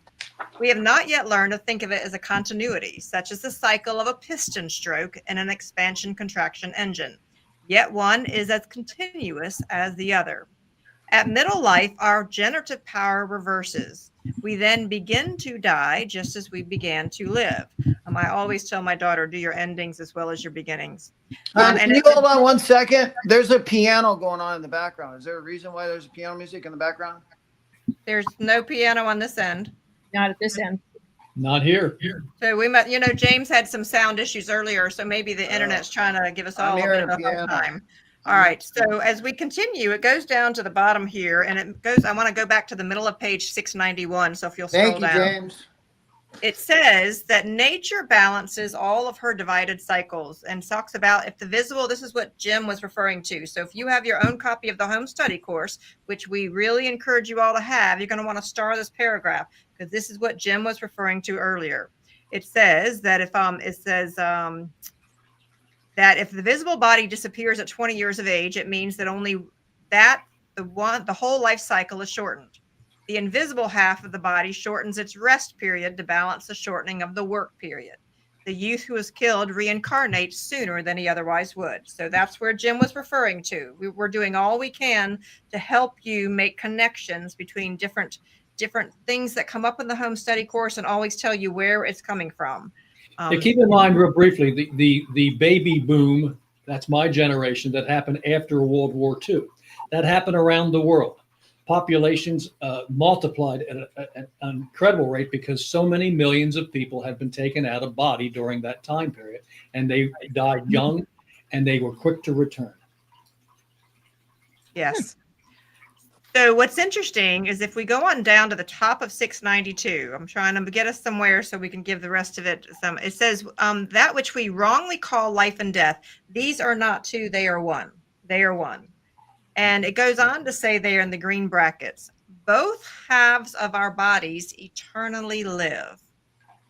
Speaker 1: We have not yet learned to think of it as a continuity, such as the cycle of a piston stroke in an expansion-contraction engine. Yet one is as continuous as the other. At middle life, our generative power reverses. We then begin to die just as we began to live. I always tell my daughter, do your endings as well as your beginnings.
Speaker 3: Can you hold on one second? There's a piano going on in the background. Is there a reason why there's piano music in the background?
Speaker 1: There's no piano on this end.
Speaker 5: Not at this end.
Speaker 2: Not here.
Speaker 1: So we might, James had some sound issues earlier, so maybe the internet's trying to give us all a bit of a hard time. All right, so as we continue, it goes down to the bottom here, and it goes, I want to go back to the middle of page 691, so if you'll scroll down.
Speaker 3: Thank you, James.
Speaker 1: It says that nature balances all of her divided cycles and talks about if the visible, this is what Jim was referring to. So if you have your own copy of the home study course, which we really encourage you all to have, you're going to want to star this paragraph, because this is what Jim was referring to earlier. It says that that if the visible body disappears at 20 years of age, it means that the whole life cycle is shortened. The invisible half of the body shortens its rest period to balance the shortening of the work period. The youth who is killed reincarnates sooner than he otherwise would. So that's where Jim was referring to. We're doing all we can to help you make connections between different things that come up in the home study course, and always tell you where it's coming from.
Speaker 2: Keep in mind real briefly, the baby boom, that's my generation, that happened after World War II. That happened around the world. Populations multiplied at an incredible rate because so many millions of people had been taken out of body during that time period, and they died young, and they were quick to return.
Speaker 1: Yes. So what's interesting is if we go on down to the top of 692, I'm trying to get us somewhere so we can give the rest of it some. It says, that which we wrongly call life and death, these are not two, they are one. They are one. And it goes on to say there in the green brackets, both halves of our bodies eternally live.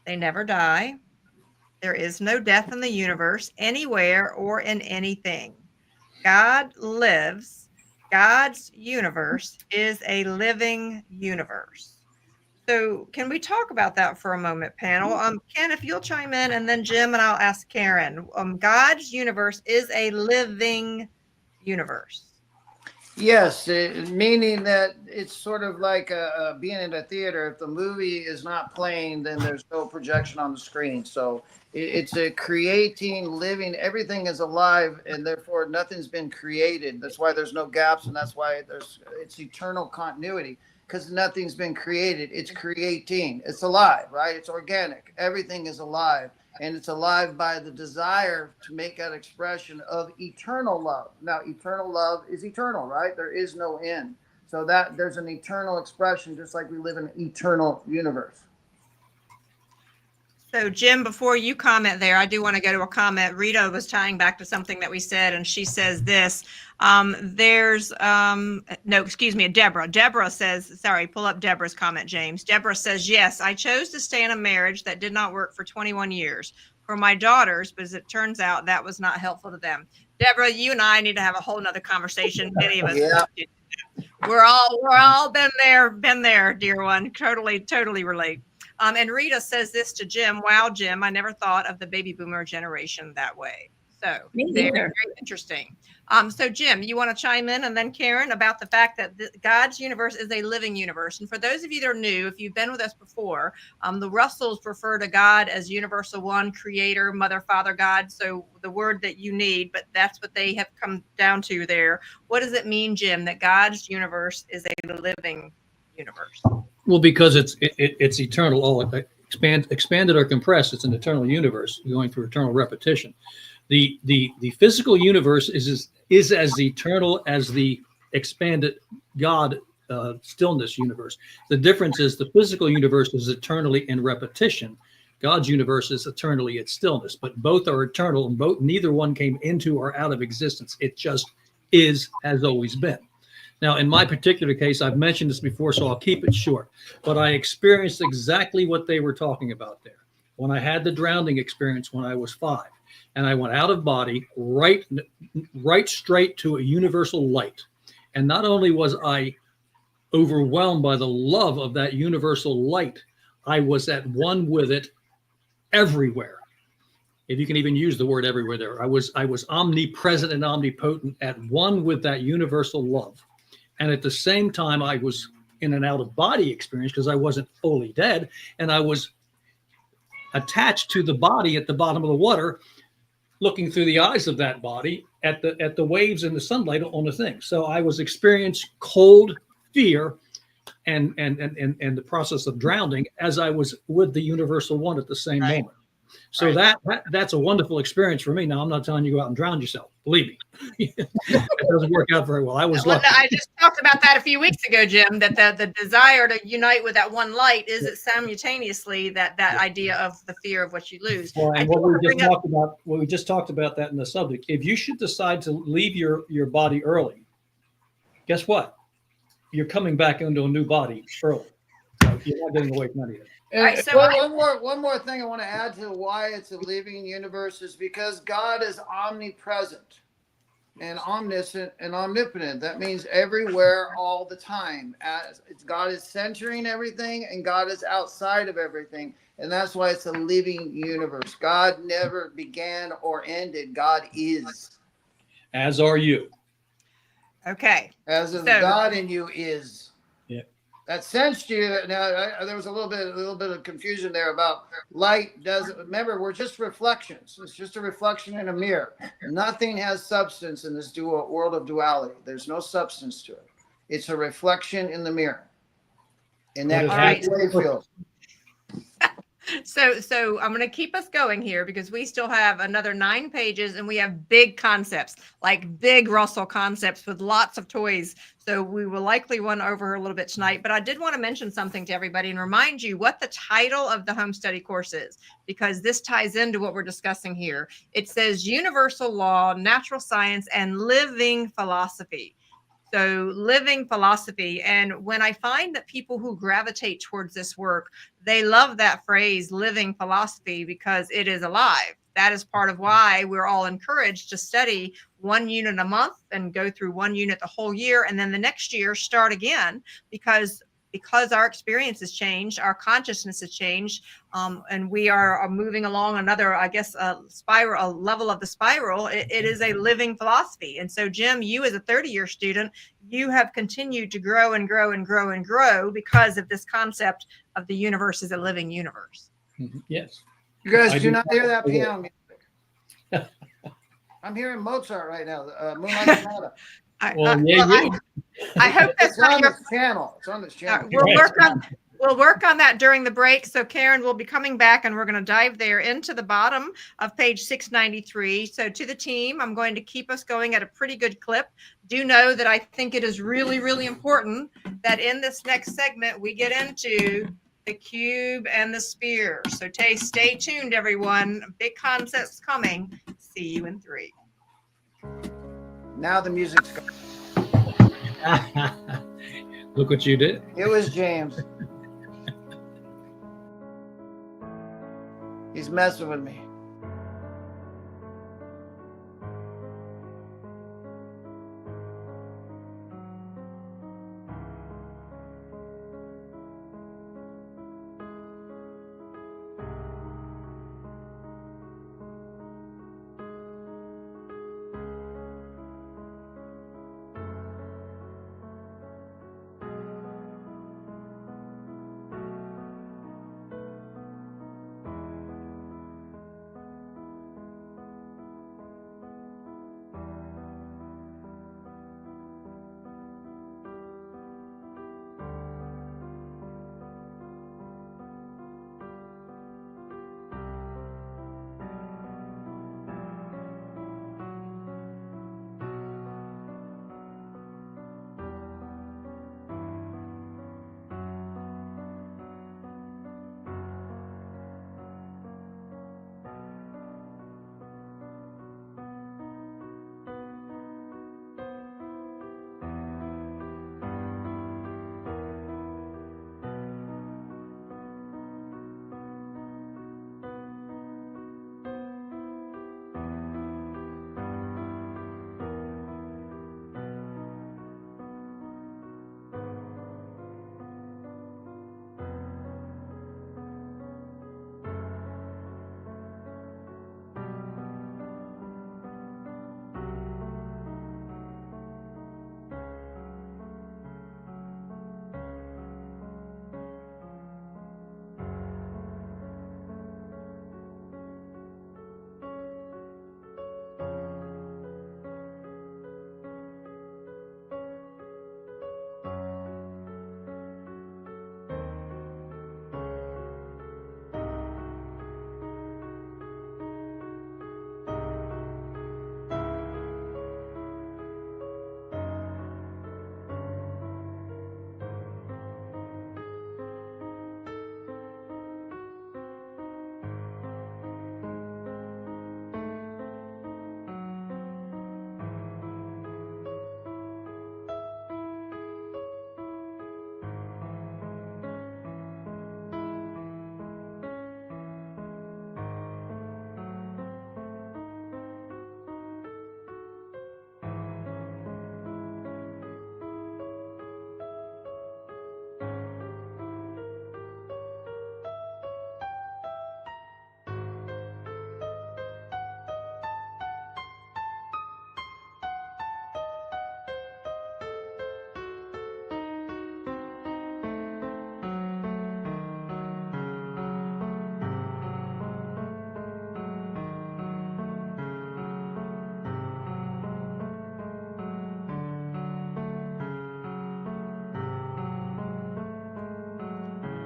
Speaker 1: They never die. There is no death in the universe, anywhere or in anything. God lives. God's universe is a living universe. So can we talk about that for a moment, panel? Ken, if you'll chime in, and then Jim, and I'll ask Karen. God's universe is a living universe.
Speaker 3: Yes, meaning that it's sort of like being in a theater. If the movie is not playing, then there's no projection on the screen. So it's a creating, living. Everything is alive, and therefore nothing's been created. That's why there's no gaps, and that's why it's eternal continuity, because nothing's been created. It's creating. It's alive, right? It's organic. Everything is alive. and it's alive by the desire to make that expression of eternal love. Now, eternal love is eternal, right? There is no end. So that there's an eternal expression, just like we live in an eternal universe.
Speaker 1: So, Jim, before you comment there, I do want to go to a comment. Rita was tying back to something that we said, and she says this. Deborah. Deborah says, sorry, pull up Deborah's comment, James. Deborah says, yes, I chose to stay in a marriage that did not work for 21 years for my daughters, but as it turns out, that was not helpful to them. Deborah, you and I need to have a whole nother conversation. Many of us.
Speaker 3: Yeah.
Speaker 1: We're all been there, dear one. Totally relate. And Rita says this to Jim. Wow, Jim, I never thought of the baby boomer generation that way. So very interesting. So Jim, you want to chime in, and then Karen, about the fact that God's universe is a living universe. And for those of you that are new, if you've been with us before, the Russells refer to God as universal one, creator, mother, father, God. So the word that you need, but that's what they have come down to there. What does it mean, Jim, that God's universe is a living universe?
Speaker 2: Well, because it's eternal. Oh, expanded or compressed, it's an eternal universe going through eternal repetition. The physical universe is as eternal as the expanded God stillness universe. The difference is the physical universe is eternally in repetition. God's universe is eternally at stillness, but both are eternal, and neither one came into or out of existence. It just is, has always been. Now, in my particular case, I've mentioned this before, so I'll keep it short, but I experienced exactly what they were talking about there. When I had the drowning experience when I was 5, and I went out of body right straight to a universal light. And not only was I overwhelmed by the love of that universal light, I was at one with it everywhere. If you can even use the word everywhere there. I was omnipresent and omnipotent, at one with that universal love. And at the same time, I was in an out-of-body experience because I wasn't fully dead, and I was attached to the body at the bottom of the water, looking through the eyes of that body at the waves and the sunlight on the thing. So I was experiencing cold fear and the process of drowning as I was with the universal one at the same moment. So that's a wonderful experience for me. Now, I'm not telling you to go out and drown yourself. Believe me, it doesn't work out very well. I was lucky.
Speaker 1: I just talked about that a few weeks ago, Jim, that the desire to unite with that one light is it simultaneously that idea of the fear of what you lose.
Speaker 2: Well, and what we just talked about that in the subject. If you should decide to leave your body early, guess what? You're coming back into a new body early. So you're not getting away from any of it.
Speaker 3: One more thing I want to add to why it's a living universe is because God is omnipresent and omniscient and omnipotent. That means everywhere all the time. God is centering everything, and God is outside of everything. And that's why it's a living universe. God never began or ended. God is.
Speaker 2: As are you.
Speaker 1: Okay.
Speaker 3: As is God in you is. That sensed you. Now, there was a little bit of confusion there about light. Remember, we're just reflections. It's just a reflection in a mirror. Nothing has substance in this world of duality. There's no substance to it. It's a reflection in the mirror. In that wave field.
Speaker 1: So I'm going to keep us going here because we still have another 9 pages, and we have big concepts, like big Russell concepts with lots of toys. So we will likely run over a little bit tonight, but I did want to mention something to everybody and remind you what the title of the home study course is, because this ties into what we're discussing here. It says Universal Law, Natural Science, and Living Philosophy. So living philosophy. And when I find that people who gravitate towards this work, they love that phrase, living philosophy, because it is alive. That is part of why we're all encouraged to study 1 unit a month and go through 1 unit the whole year. And then the next year start again, because our experience has changed, our consciousness has changed, and we are moving along another, spiral, a level of the spiral. It is a living philosophy. And so, Jim, you as a 30-year student, you have continued to grow and grow and grow and grow because of this concept of the universe as a living universe.
Speaker 2: Yes.
Speaker 3: You guys do not hear that piano music. I'm hearing Mozart right now, Moonlight Sonata.
Speaker 1: I hope that's
Speaker 3: on this channel. It's on this channel.
Speaker 1: We'll We'll work on that during the break. So Karen will be coming back and we're going to dive there into the bottom of page 693. So to the team, I'm going to keep us going at a pretty good clip. Do know that I think it is really, really important that in this next segment, we get into the cube and the sphere. So stay tuned, everyone. Big concepts coming. See you in 3.
Speaker 3: Now the music's going.
Speaker 2: Look what you did.
Speaker 3: It was James. He's messing with me.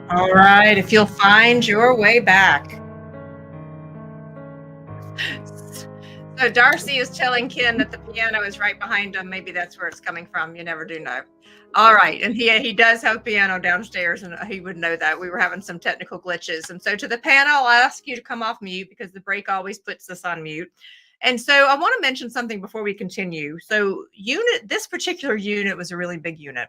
Speaker 1: All right, if you'll find your way back. So Darcy is telling Ken that the piano is right behind him. Maybe that's where it's coming from. You never do know. All right, and he does have a piano downstairs, and he would know that. We were having some technical glitches. And so to the panel, I'll ask you to come off mute because the break always puts us on mute. And so I want to mention something before we continue. So this particular unit was a really big unit.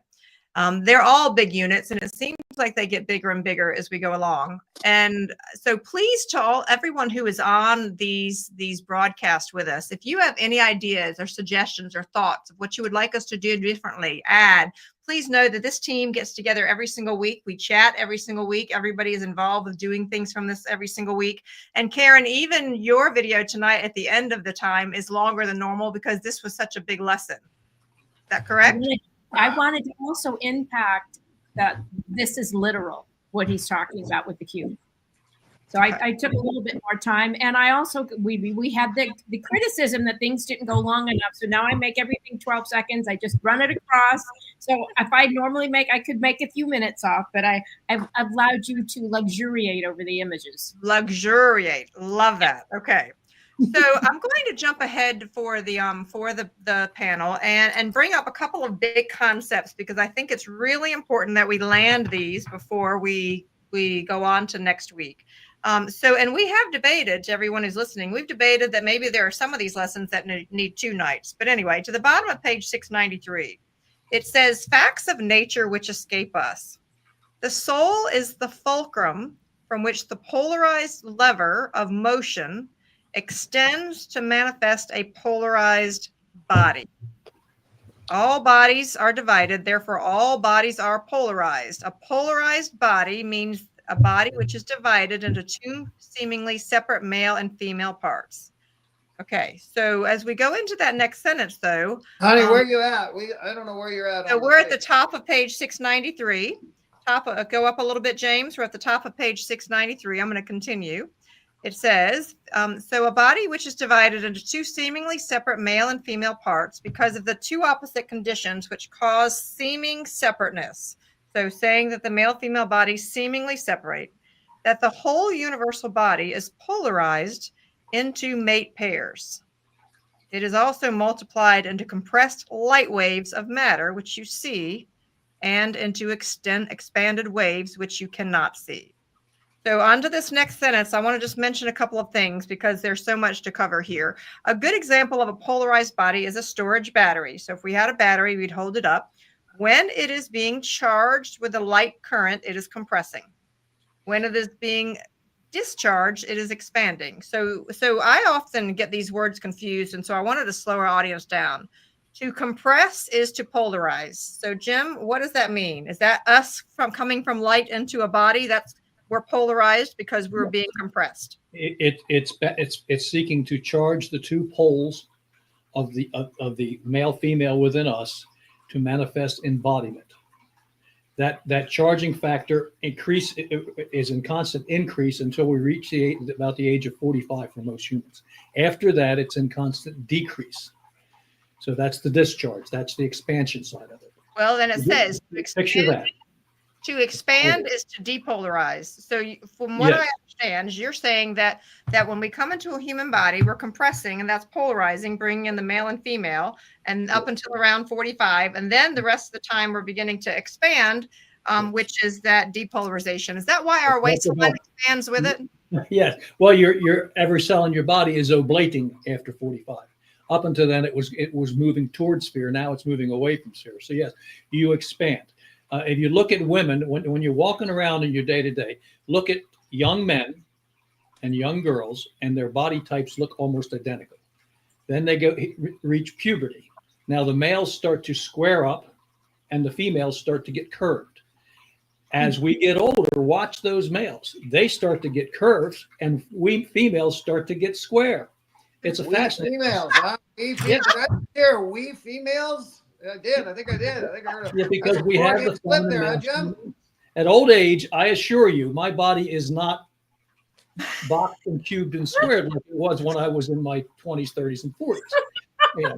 Speaker 1: They're all big units, and it seems like they get bigger and bigger as we go along. And so please, to everyone who is on these broadcasts with us, if you have any ideas or suggestions or thoughts of what you would like us to do differently, please know that this team gets together every single week. We chat every single week. Everybody is involved with doing things from this every single week. And Karen, even your video tonight at the end of the time is longer than normal because this was such a big lesson. Is that correct?
Speaker 5: I wanted to also impact that this is literal, what he's talking about with the cube. So I took a little bit more time, and I also we had the criticism that things didn't go long enough. So now I make everything 12 seconds. I just run it across. So if I normally I could make a few minutes off, but I've allowed you to luxuriate over the images.
Speaker 1: Luxuriate, love that. Okay, so I'm going to jump ahead for the panel and bring up a couple of big concepts because I think it's really important that we land these before we go on to next week. And we have debated, to everyone who's listening, we've debated that maybe there are some of these lessons that need 2 nights. But anyway, to the bottom of page 693, it says, facts of nature which escape us. The soul is the fulcrum from which the polarized lever of motion extends to manifest a polarized body. All bodies are divided, therefore all bodies are polarized. A polarized body means a body which is divided into 2 seemingly separate male and female parts. Okay, so as we go into that next sentence, though,
Speaker 3: Honey, where you at? I don't know where you're at.
Speaker 1: So we're at the top of page 693. Go up a little bit, James. We're at the top of page 693. I'm going to continue. It says, so a body which is divided into 2 seemingly separate male and female parts because of the 2 opposite conditions which cause seeming separateness. So saying that the male-female bodies seemingly separate, that the whole universal body is polarized into mate pairs. It is also multiplied into compressed light waves of matter, which you see, and into expanded waves, which you cannot see. So on to this next sentence, I want to just mention a couple of things because there's so much to cover here. A good example of a polarized body is a storage battery. So if we had a battery, we'd hold it up. When it is being charged with a light current, it is compressing. When it is being discharged, it is expanding. So I often get these words confused, and so I wanted to slow our audience down. To compress is to polarize. So Jim, what does that mean? Is that us coming from light into a body? We're polarized because we're being compressed.
Speaker 2: It's seeking to charge the 2 poles of the male female within us to manifest embodiment. That charging factor is in constant increase until we reach about the age of 45 for most humans. After that, it's in constant decrease. So that's the discharge. That's the expansion side of it.
Speaker 1: Well, then it says
Speaker 2: picture that.
Speaker 1: To expand is to depolarize. So from what I understand, you're saying that when we come into a human body, we're compressing, and that's polarizing, bringing in the male and female, and up until around 45. And then the rest of the time, we're beginning to expand, which is that depolarization. Is that why our waistline expands with it?
Speaker 2: Yes. Well, your every cell in your body is oblating after 45. Up until then, it was moving towards sphere. Now it's moving away from sphere. So yes, you expand. If you look at women, when you're walking around in your day-to-day, look at young men and young girls, and their body types look almost identical. Then they reach puberty. Now the males start to square up, and the females start to get curved. As we get older, watch those males. They start to get curved, and we females start to get square. It's a fascinating.
Speaker 3: Females, huh? Did I hear we females? I did. I think I did. I think I heard it.
Speaker 2: Yeah, because we have the
Speaker 3: flip there, huh, Jim?
Speaker 2: At old age, I assure you, my body is not boxed and cubed and squared like it was when I was in my 20s, 30s, and 40s. Yeah.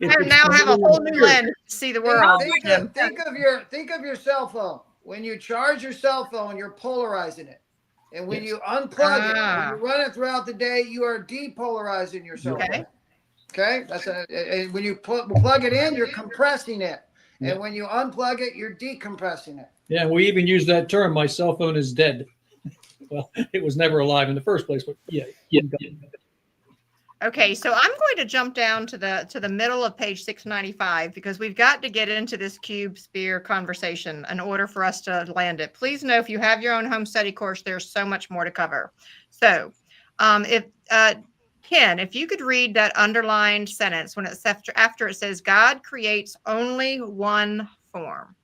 Speaker 1: I now have a whole new lens to see the world.
Speaker 3: Think of your cell phone. When you charge your cell phone, you're polarizing it. And when you unplug it, when you run it throughout the day, you are depolarizing your cell phone. Okay, and when you plug it in, you're compressing it, and when you unplug it, you're decompressing it.
Speaker 2: Yeah, we even use that term. My cell phone is dead. Well, it was never alive in the first place, but yeah.
Speaker 1: Okay, so I'm going to jump down to the middle of page 695 because we've got to get into this cube sphere conversation in order for us to land it. Please know if you have your own home study course, there's so much more to cover. So, Ken, if you could read that underlined sentence when it's after it says God creates only one form.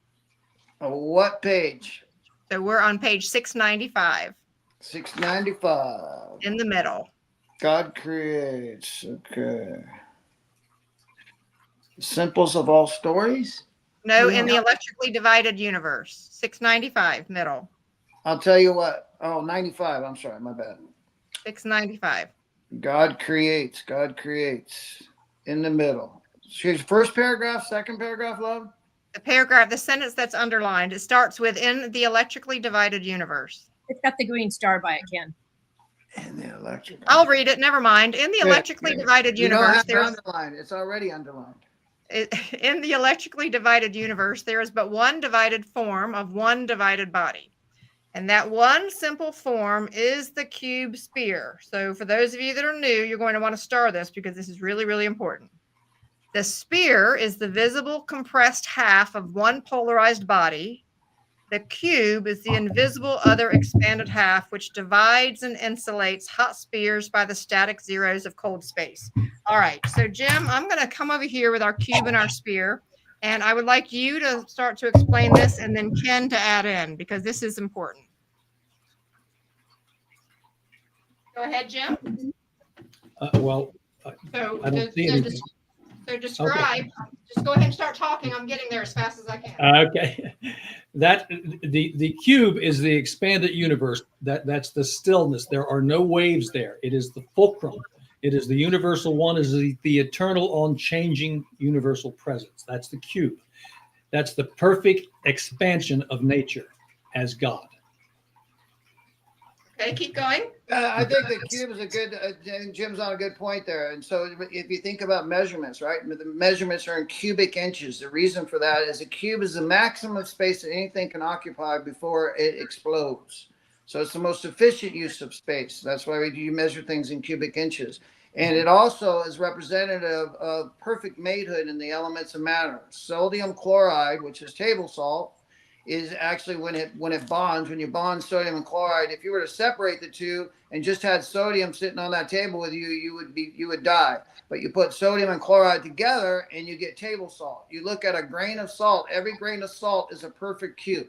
Speaker 3: What page?
Speaker 1: So we're on page 695.
Speaker 3: 695.
Speaker 1: In the middle.
Speaker 3: God creates. Okay. Simplest of all stories?
Speaker 1: No, in the electrically divided universe. 695, middle.
Speaker 3: I'll tell you what. Oh, 95. I'm sorry, my bad.
Speaker 1: 695.
Speaker 3: God creates. God creates. In the middle. First paragraph, second paragraph, love?
Speaker 1: The sentence that's underlined, it starts with in the electrically divided universe.
Speaker 5: It's got the green star by it, Ken.
Speaker 3: In the electric.
Speaker 1: I'll read it. Never mind. In the electrically divided
Speaker 3: You don't
Speaker 1: universe,
Speaker 3: have to underline. It's already underlined.
Speaker 1: in the electrically divided universe, there is but one divided form of one divided body. And that one simple form is the cube sphere. So for those of you that are new, you're going to want to star this because this is really, really important. The sphere is the visible compressed half of one polarized body. The cube is the invisible other expanded half, which divides and insulates hot spheres by the static zeros of cold space. All right, so Jim, I'm going to come over here with our cube and our sphere, and I would like you to start to explain this and then Ken to add in, because this is important. Go ahead, Jim.
Speaker 2: Well,
Speaker 1: So,
Speaker 2: I don't see anything.
Speaker 1: So describe. Okay. Just go ahead and start talking. I'm getting there as fast as I can.
Speaker 2: Okay. That the cube is the expanded universe. That's the stillness. There are no waves there. It is the fulcrum. It is the universal one. Is the eternal, unchanging universal presence. That's the cube. That's the perfect expansion of nature as God.
Speaker 1: Okay, keep going.
Speaker 3: I think the cube is a good, Jim's on a good point there. And so if you think about measurements, right? The measurements are in cubic inches. The reason for that is a cube is the maximum space that anything can occupy before it explodes. So it's the most efficient use of space. That's why you measure things in cubic inches. And it also is representative of perfect matehood in the elements of matter. Sodium chloride, which is table salt, is actually when it bonds, when you bond sodium and chloride, if you were to separate the two and just had sodium sitting on that table with you, you would die. But you put sodium and chloride together and you get table salt. You look at a grain of salt, every grain of salt is a perfect cube.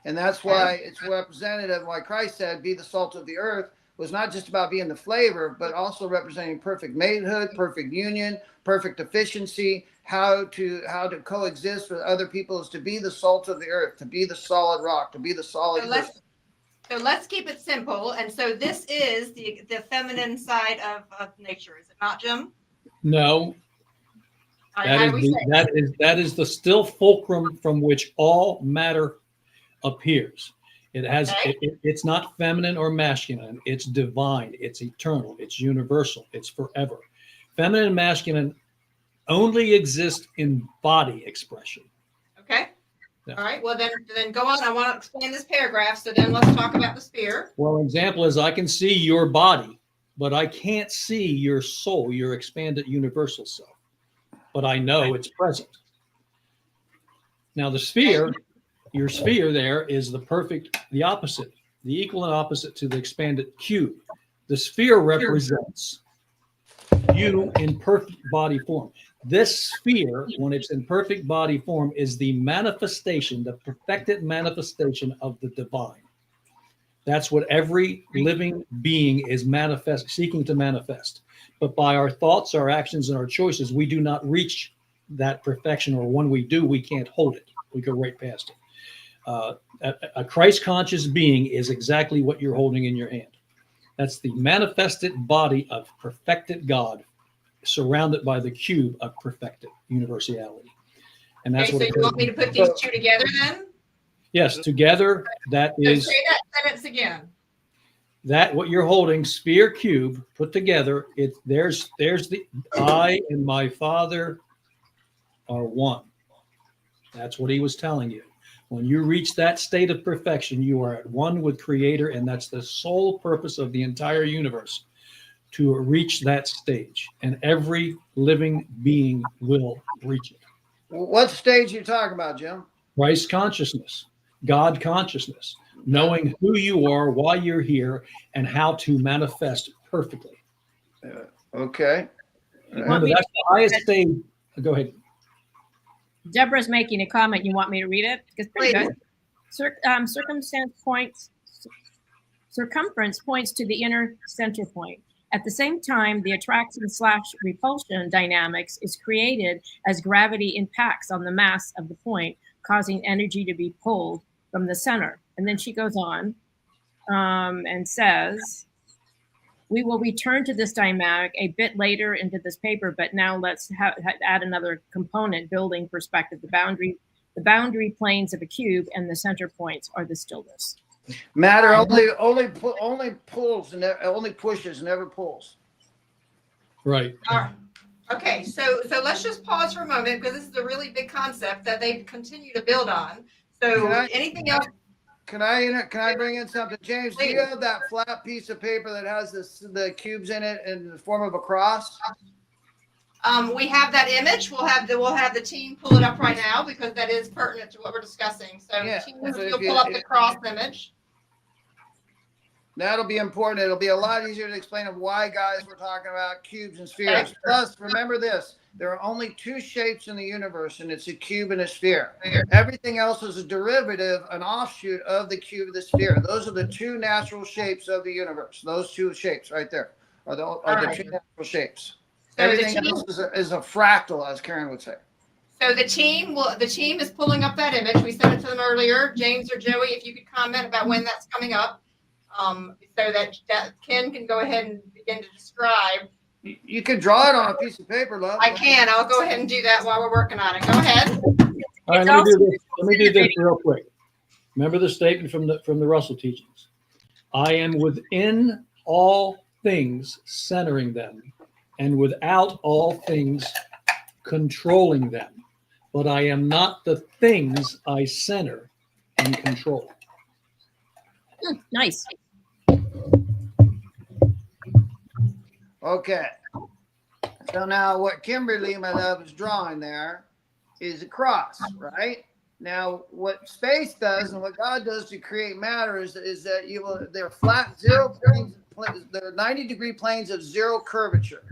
Speaker 3: And that's why it's representative, like Christ said, be the salt of the earth, was not just about being the flavor, but also representing perfect matehood, perfect union, perfect efficiency, how to coexist with other people, is to be the salt of the earth, to be the solid rock, to be the solid.
Speaker 1: So let's keep it simple. And so this is the feminine side of nature, is it not, Jim?
Speaker 2: No. That is the still fulcrum from which all matter appears. It has it's not feminine or masculine. It's divine. It's eternal. It's universal. It's forever. Feminine and masculine only exist in body expression.
Speaker 1: Okay.
Speaker 2: Yeah.
Speaker 1: All right. Well, then go on. I want to explain this paragraph. So then let's talk about the sphere.
Speaker 2: Well, example is I can see your body, but I can't see your soul, your expanded universal self. But I know it's present. Now the sphere. Your sphere there is the opposite, the equal and opposite to the expanded cube. The sphere represents you in perfect body form. This sphere, when it's in perfect body form, is the manifestation, the perfected manifestation of the divine. That's what every living being is seeking to manifest. But by our thoughts, our actions, and our choices, we do not reach that perfection, or when we do, we can't hold it. We go right past it. A Christ-conscious being is exactly what you're holding in your hand. That's the manifested body of perfected God, surrounded by the cube of perfected universality. And that's what.
Speaker 1: So you want me to put these two together then?
Speaker 2: Yes, together. That is.
Speaker 1: Say that sentence again.
Speaker 2: That what you're holding, sphere, cube, put together. There's the I and my Father are one. That's what he was telling you. When you reach that state of perfection, you are at one with Creator, and that's the sole purpose of the entire universe, to reach that stage. And every living being will reach it.
Speaker 3: What stage are you talking about, Jim?
Speaker 2: Christ consciousness, God consciousness, knowing who you are, why you're here, and how to manifest perfectly.
Speaker 3: Okay.
Speaker 2: Remember, that's the highest stage. Go ahead.
Speaker 5: Deborah's making a comment. You want me to read it? It's pretty good. Circumference points to the inner center point. At the same time, the attraction/repulsion dynamics is created as gravity impacts on the mass of the point, causing energy to be pulled from the center. And then she goes on and says, we will return to this dynamic a bit later into this paper, but now let's add another component, building perspective. The boundary planes of a cube and the center points are the stillness.
Speaker 3: Matter only pulls and only pushes, never pulls.
Speaker 2: Right.
Speaker 1: All right. Okay, so let's just pause for a moment because this is a really big concept that they continue to build on. So anything else?
Speaker 3: Can I bring in something, James? Do you have that flat piece of paper that has the cubes in it in the form of a cross?
Speaker 1: We have that image. We'll have the team pull it up right now because that is pertinent to what we're discussing. So,
Speaker 3: Yeah.
Speaker 1: team,
Speaker 3: So
Speaker 1: you'll pull up the cross image.
Speaker 3: That'll be important. It'll be a lot easier to explain of why, guys, we're talking about cubes and spheres.
Speaker 1: Okay.
Speaker 3: Plus, remember this. There are only two shapes in the universe, and it's a cube and a sphere. Everything else is a derivative, an offshoot of the cube and the sphere. Those are the two natural shapes of the universe. Those two shapes right there are the two natural shapes.
Speaker 1: So
Speaker 3: Everything else is a fractal, as Karen would say.
Speaker 1: So the team is pulling up that image. We sent it to them earlier. James or Joey, if you could comment about when that's coming up, so that Ken can go ahead and begin to describe.
Speaker 3: You can draw it on a piece of paper, love.
Speaker 1: I can. I'll go ahead and do that while we're working on it. Go ahead.
Speaker 2: All right, let me do this real quick. Remember the statement from the Russell teachings. I am within all things, centering them, and without all things, controlling them. But I am not the things I center and control.
Speaker 5: Nice.
Speaker 3: Okay. So now what Kimberly, my love, is drawing there is a cross, right? Now what space does and what God does to create matter is that they're flat zero planes, they're 90-degree planes of zero curvature.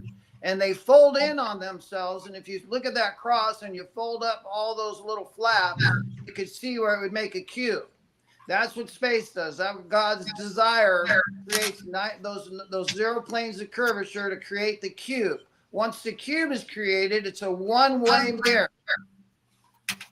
Speaker 3: And they fold in on themselves. And if you look at that cross and you fold up all those little flaps, you can see where it would make a cube. That's what space does. That God's desire creates those zero planes of curvature to create the cube. Once the cube is created, it's a one-way mirror.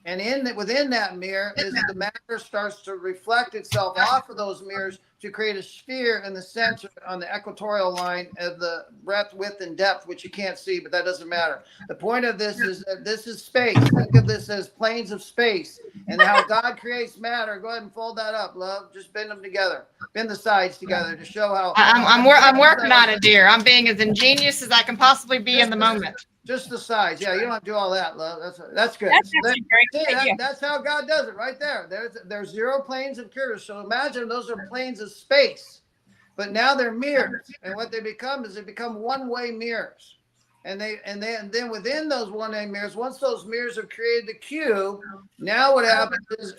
Speaker 3: And within that mirror is the matter starts to reflect itself off of those mirrors to create a sphere in the center on the equatorial line of the breadth, width, and depth, which you can't see, but that doesn't matter. The point of this is that this is space. Think of this as planes of space and how God creates matter. Go ahead and fold that up, love. Just bend them together. Bend the sides together to show how.
Speaker 1: I'm working on it, dear. I'm being as ingenious as I can possibly be in the moment.
Speaker 3: Just the sides. Yeah, you don't have to do all that, love. That's good. That's how God does it right there. There's zero planes of curvature. So imagine those are planes of space, but now they're mirrors. And what they become is they become one-way mirrors. And then within those one-way mirrors, once those mirrors have created the cube, now what happens is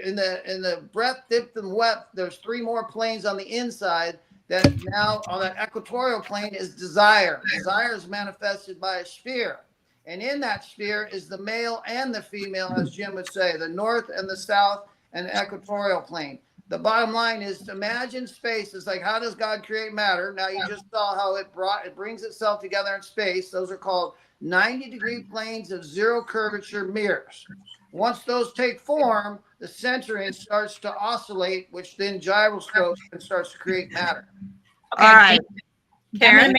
Speaker 3: in the breadth, depth, and width, there's three more planes on the inside. That now on that equatorial plane is desire. Desire is manifested by a sphere. And in that sphere is the male and the female, as Jim would say, the north and the south and the equatorial plane. The bottom line is to imagine space. It's like, how does God create matter? Now you just saw how it brings itself together in space. Those are called 90-degree planes of zero curvature mirrors. Once those take form, the centering starts to oscillate, which then gyroscopes and starts to create matter.
Speaker 5: Okay.
Speaker 1: All right. Karen?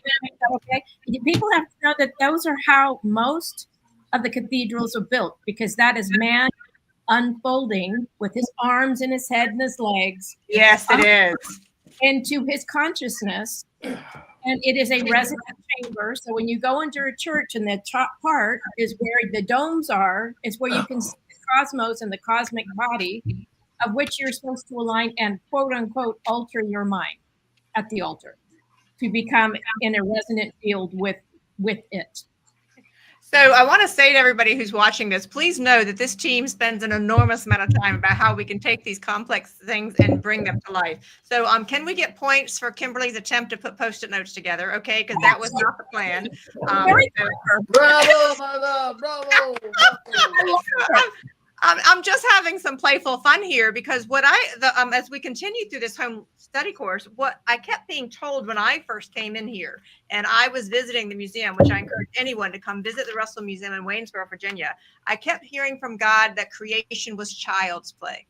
Speaker 5: Okay. People have to know that those are how most of the cathedrals are built, because that is man unfolding with his arms and his head and his legs.
Speaker 1: Yes, it is.
Speaker 5: Into his consciousness. And it is a resonant chamber. So when you go into a church and the top part is where the domes are, is where you can see the cosmos and the cosmic body of which you're supposed to align and quote unquote alter your mind at the altar to become in a resonant field with it.
Speaker 1: So I want to say to everybody who's watching this, please know that this team spends an enormous amount of time about how we can take these complex things and bring them to life. So can we get points for Kimberly's attempt to put Post-it notes together? Okay, because that was not the plan.
Speaker 3: Bravo, my love, bravo.
Speaker 1: I'm just having some playful fun here because as we continue through this home study course, what I kept being told when I first came in here and I was visiting the museum, which I encourage anyone to come visit the Russell Museum in Waynesboro, Virginia. I kept hearing from God that creation was child's play.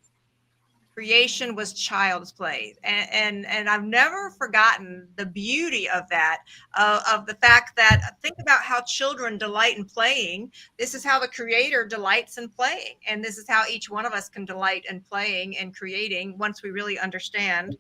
Speaker 1: Creation was child's play. And I've never forgotten the beauty of that, of the fact that think about how children delight in playing. This is how the creator delights in playing. And this is how each one of us can delight in playing and creating once we really understand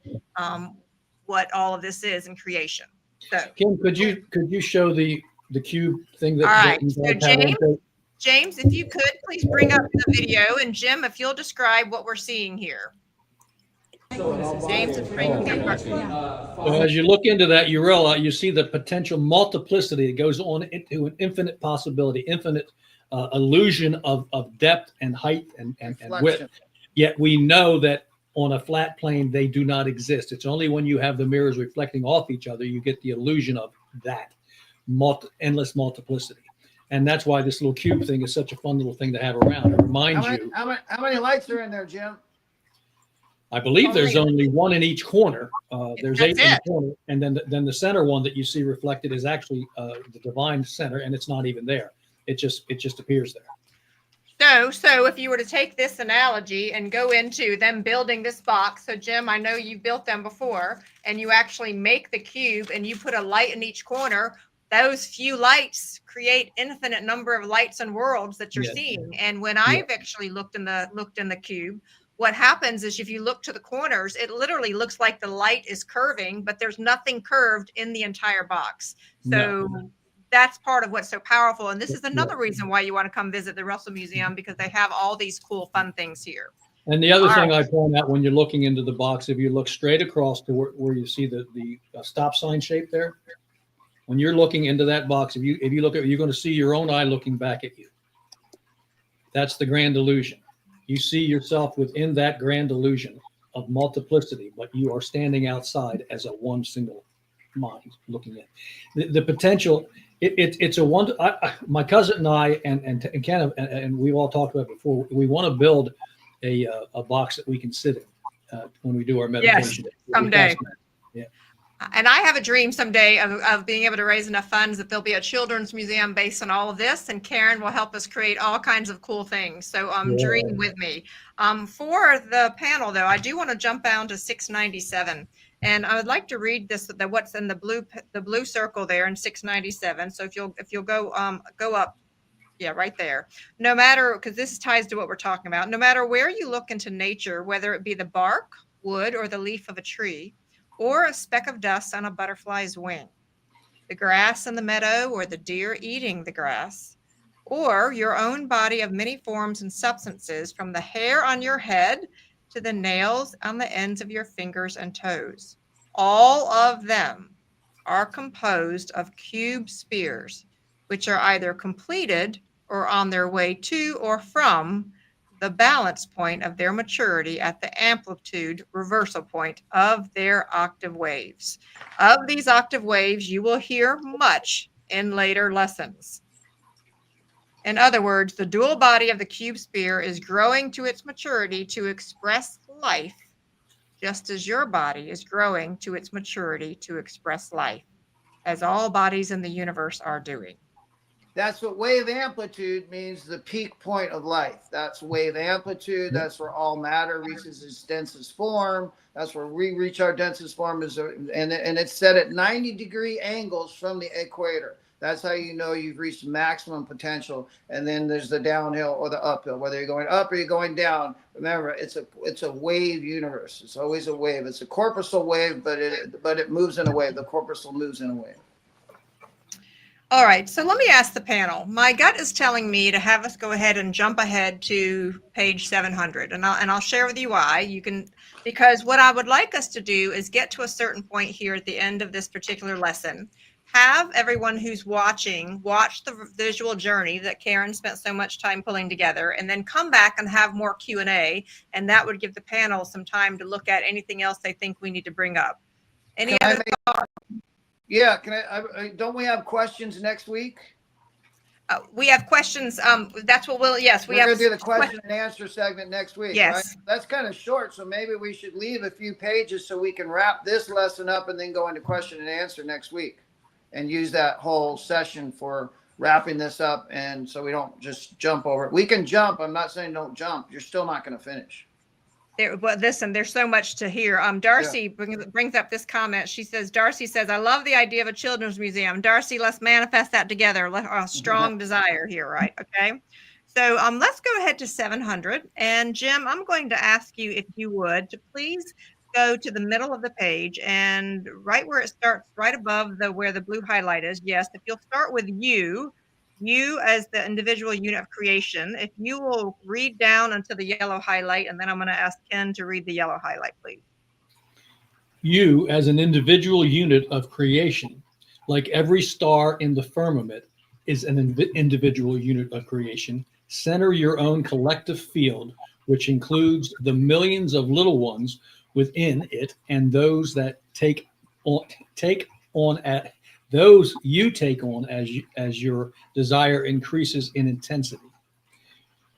Speaker 1: what all of this is in creation. So
Speaker 2: Kim, could you show the cube thing that,
Speaker 1: all right.
Speaker 2: that you
Speaker 1: So
Speaker 2: guys have on tape?
Speaker 1: James, if you could please bring up the video, and Jim, if you'll describe what we're seeing here. James is bringing it.
Speaker 2: So as you look into that, you realize, you see the potential multiplicity that goes on into an infinite possibility, infinite illusion of depth and height and width. Yet we know that on a flat plane, they do not exist. It's only when you have the mirrors reflecting off each other, you get the illusion of that endless multiplicity. And that's why this little cube thing is such a fun little thing to have around. It reminds you.
Speaker 3: How many lights are in there, Jim?
Speaker 2: I believe there's only one in each corner. There's 8 in the corner, and then the center one that you see reflected is actually the divine center, and it's not even there. It just appears there.
Speaker 1: So if you were to take this analogy and go into them building this box, so Jim, I know you built them before, and you actually make the cube and you put a light in each corner. Those few lights create infinite number of lights and worlds that you're seeing. And when I've actually looked in the cube, what happens is if you look to the corners, it literally looks like the light is curving, but there's nothing curved in the entire box. So that's part of what's so powerful. And this is another reason why you want to come visit the Russell Museum, because they have all these cool, fun things here.
Speaker 2: And the other thing I point out when you're looking into the box, if you look straight across to where you see the stop sign shape there, when you're looking into that box, if you look at it, you're going to see your own eye looking back at you. That's the grand illusion. You see yourself within that grand illusion of multiplicity, but you are standing outside as a one single mind looking in. The potential, it's a one. My cousin and I and Ken and we've all talked about it before. We want to build a box that we can sit in when we do our meditation.
Speaker 1: Yes, someday.
Speaker 2: Yeah.
Speaker 1: And I have a dream someday of being able to raise enough funds that there'll be a children's museum based on all of this, and Karen will help us create all kinds of cool things. So dream with me. For the panel, though, I do want to jump down to 697, and I would like to read this. What's in the blue circle there in 697. So if you'll go up. Yeah, right there. No matter, because this ties to what we're talking about, no matter where you look into nature, whether it be the bark, wood, or the leaf of a tree, or a speck of dust on a butterfly's wing, the grass in the meadow, or the deer eating the grass, or your own body of many forms and substances, from the hair on your head to the nails on the ends of your fingers and toes. All of them are composed of cube spheres, which are either completed or on their way to or from the balance point of their maturity at the amplitude reversal point of their octave waves. Of these octave waves, you will hear much in later lessons. In other words, the dual body of the cube sphere is growing to its maturity to express life, just as your body is growing to its maturity to express life, as all bodies in the universe are doing.
Speaker 3: That's what wave amplitude means, the peak point of life. That's wave amplitude. That's where all matter reaches its densest form. That's where we reach our densest form, and it's set at 90-degree angles from the equator. That's how you know you've reached maximum potential. And then there's the downhill or the uphill, whether you're going up or you're going down. Remember, it's a wave universe. It's always a wave. It's a corpuscle wave, but it moves in a wave. The corpuscle moves in a wave.
Speaker 1: All right, so let me ask the panel. My gut is telling me to have us go ahead and jump ahead to page 700, and I'll share with you why. Because what I would like us to do is get to a certain point here at the end of this particular lesson. Have everyone who's watching watch the visual journey that Karen spent so much time pulling together, and then come back and have more Q&A, and that would give the panel some time to look at anything else they think we need to bring up. Any other thoughts?
Speaker 3: Yeah, don't we have questions next week?
Speaker 1: We have questions. That's what we're
Speaker 3: going to do the question and answer segment next week.
Speaker 1: Yes.
Speaker 3: Right? That's kind of short, so maybe we should leave a few pages so we can wrap this lesson up and then go into question and answer next week and use that whole session for wrapping this up, and so we don't just jump over it. We can jump. I'm not saying don't jump. You're still not going to finish.
Speaker 1: Well, listen, there's so much to hear. Darcy brings up this comment. She says, Darcy says, I love the idea of a children's museum. Darcy, let's manifest that together. A strong desire here, right? Okay. So let's go ahead to 700. And Jim, I'm going to ask you if you would to please go to the middle of the page and right where it starts, right above where the blue highlight is. Yes, if you'll start with you as the individual unit of creation, if you will read down until the yellow highlight, and then I'm going to ask Ken to read the yellow highlight, please.
Speaker 2: You as an individual unit of creation, like every star in the firmament is an individual unit of creation, center your own collective field, which includes the millions of little ones within it and those that those you take on as your desire increases in intensity.